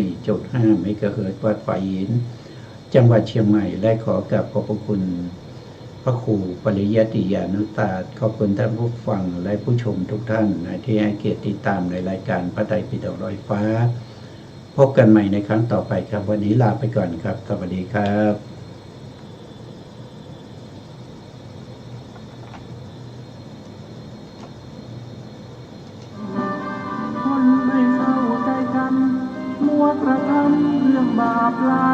104.5 เมกะเฮิรตซ์วัดฝ่ายหินจังหวัดเชียงใหม่และขอกราบขอบคุณพระครูปริยัติยานุตาขอบคุณท่านผู้ฟังและผู้ชมทุกท่านที่ให้เกียรติติดตามในรายการพระไตรปิฎกลอยฟ้าพบกันใหม่ในครั้งต่อไปครับวันนี้ลาไปก่อนครับสวัสดีครับคนไม่เข้าใจกันมัวกระทำเรื่องบาปหลา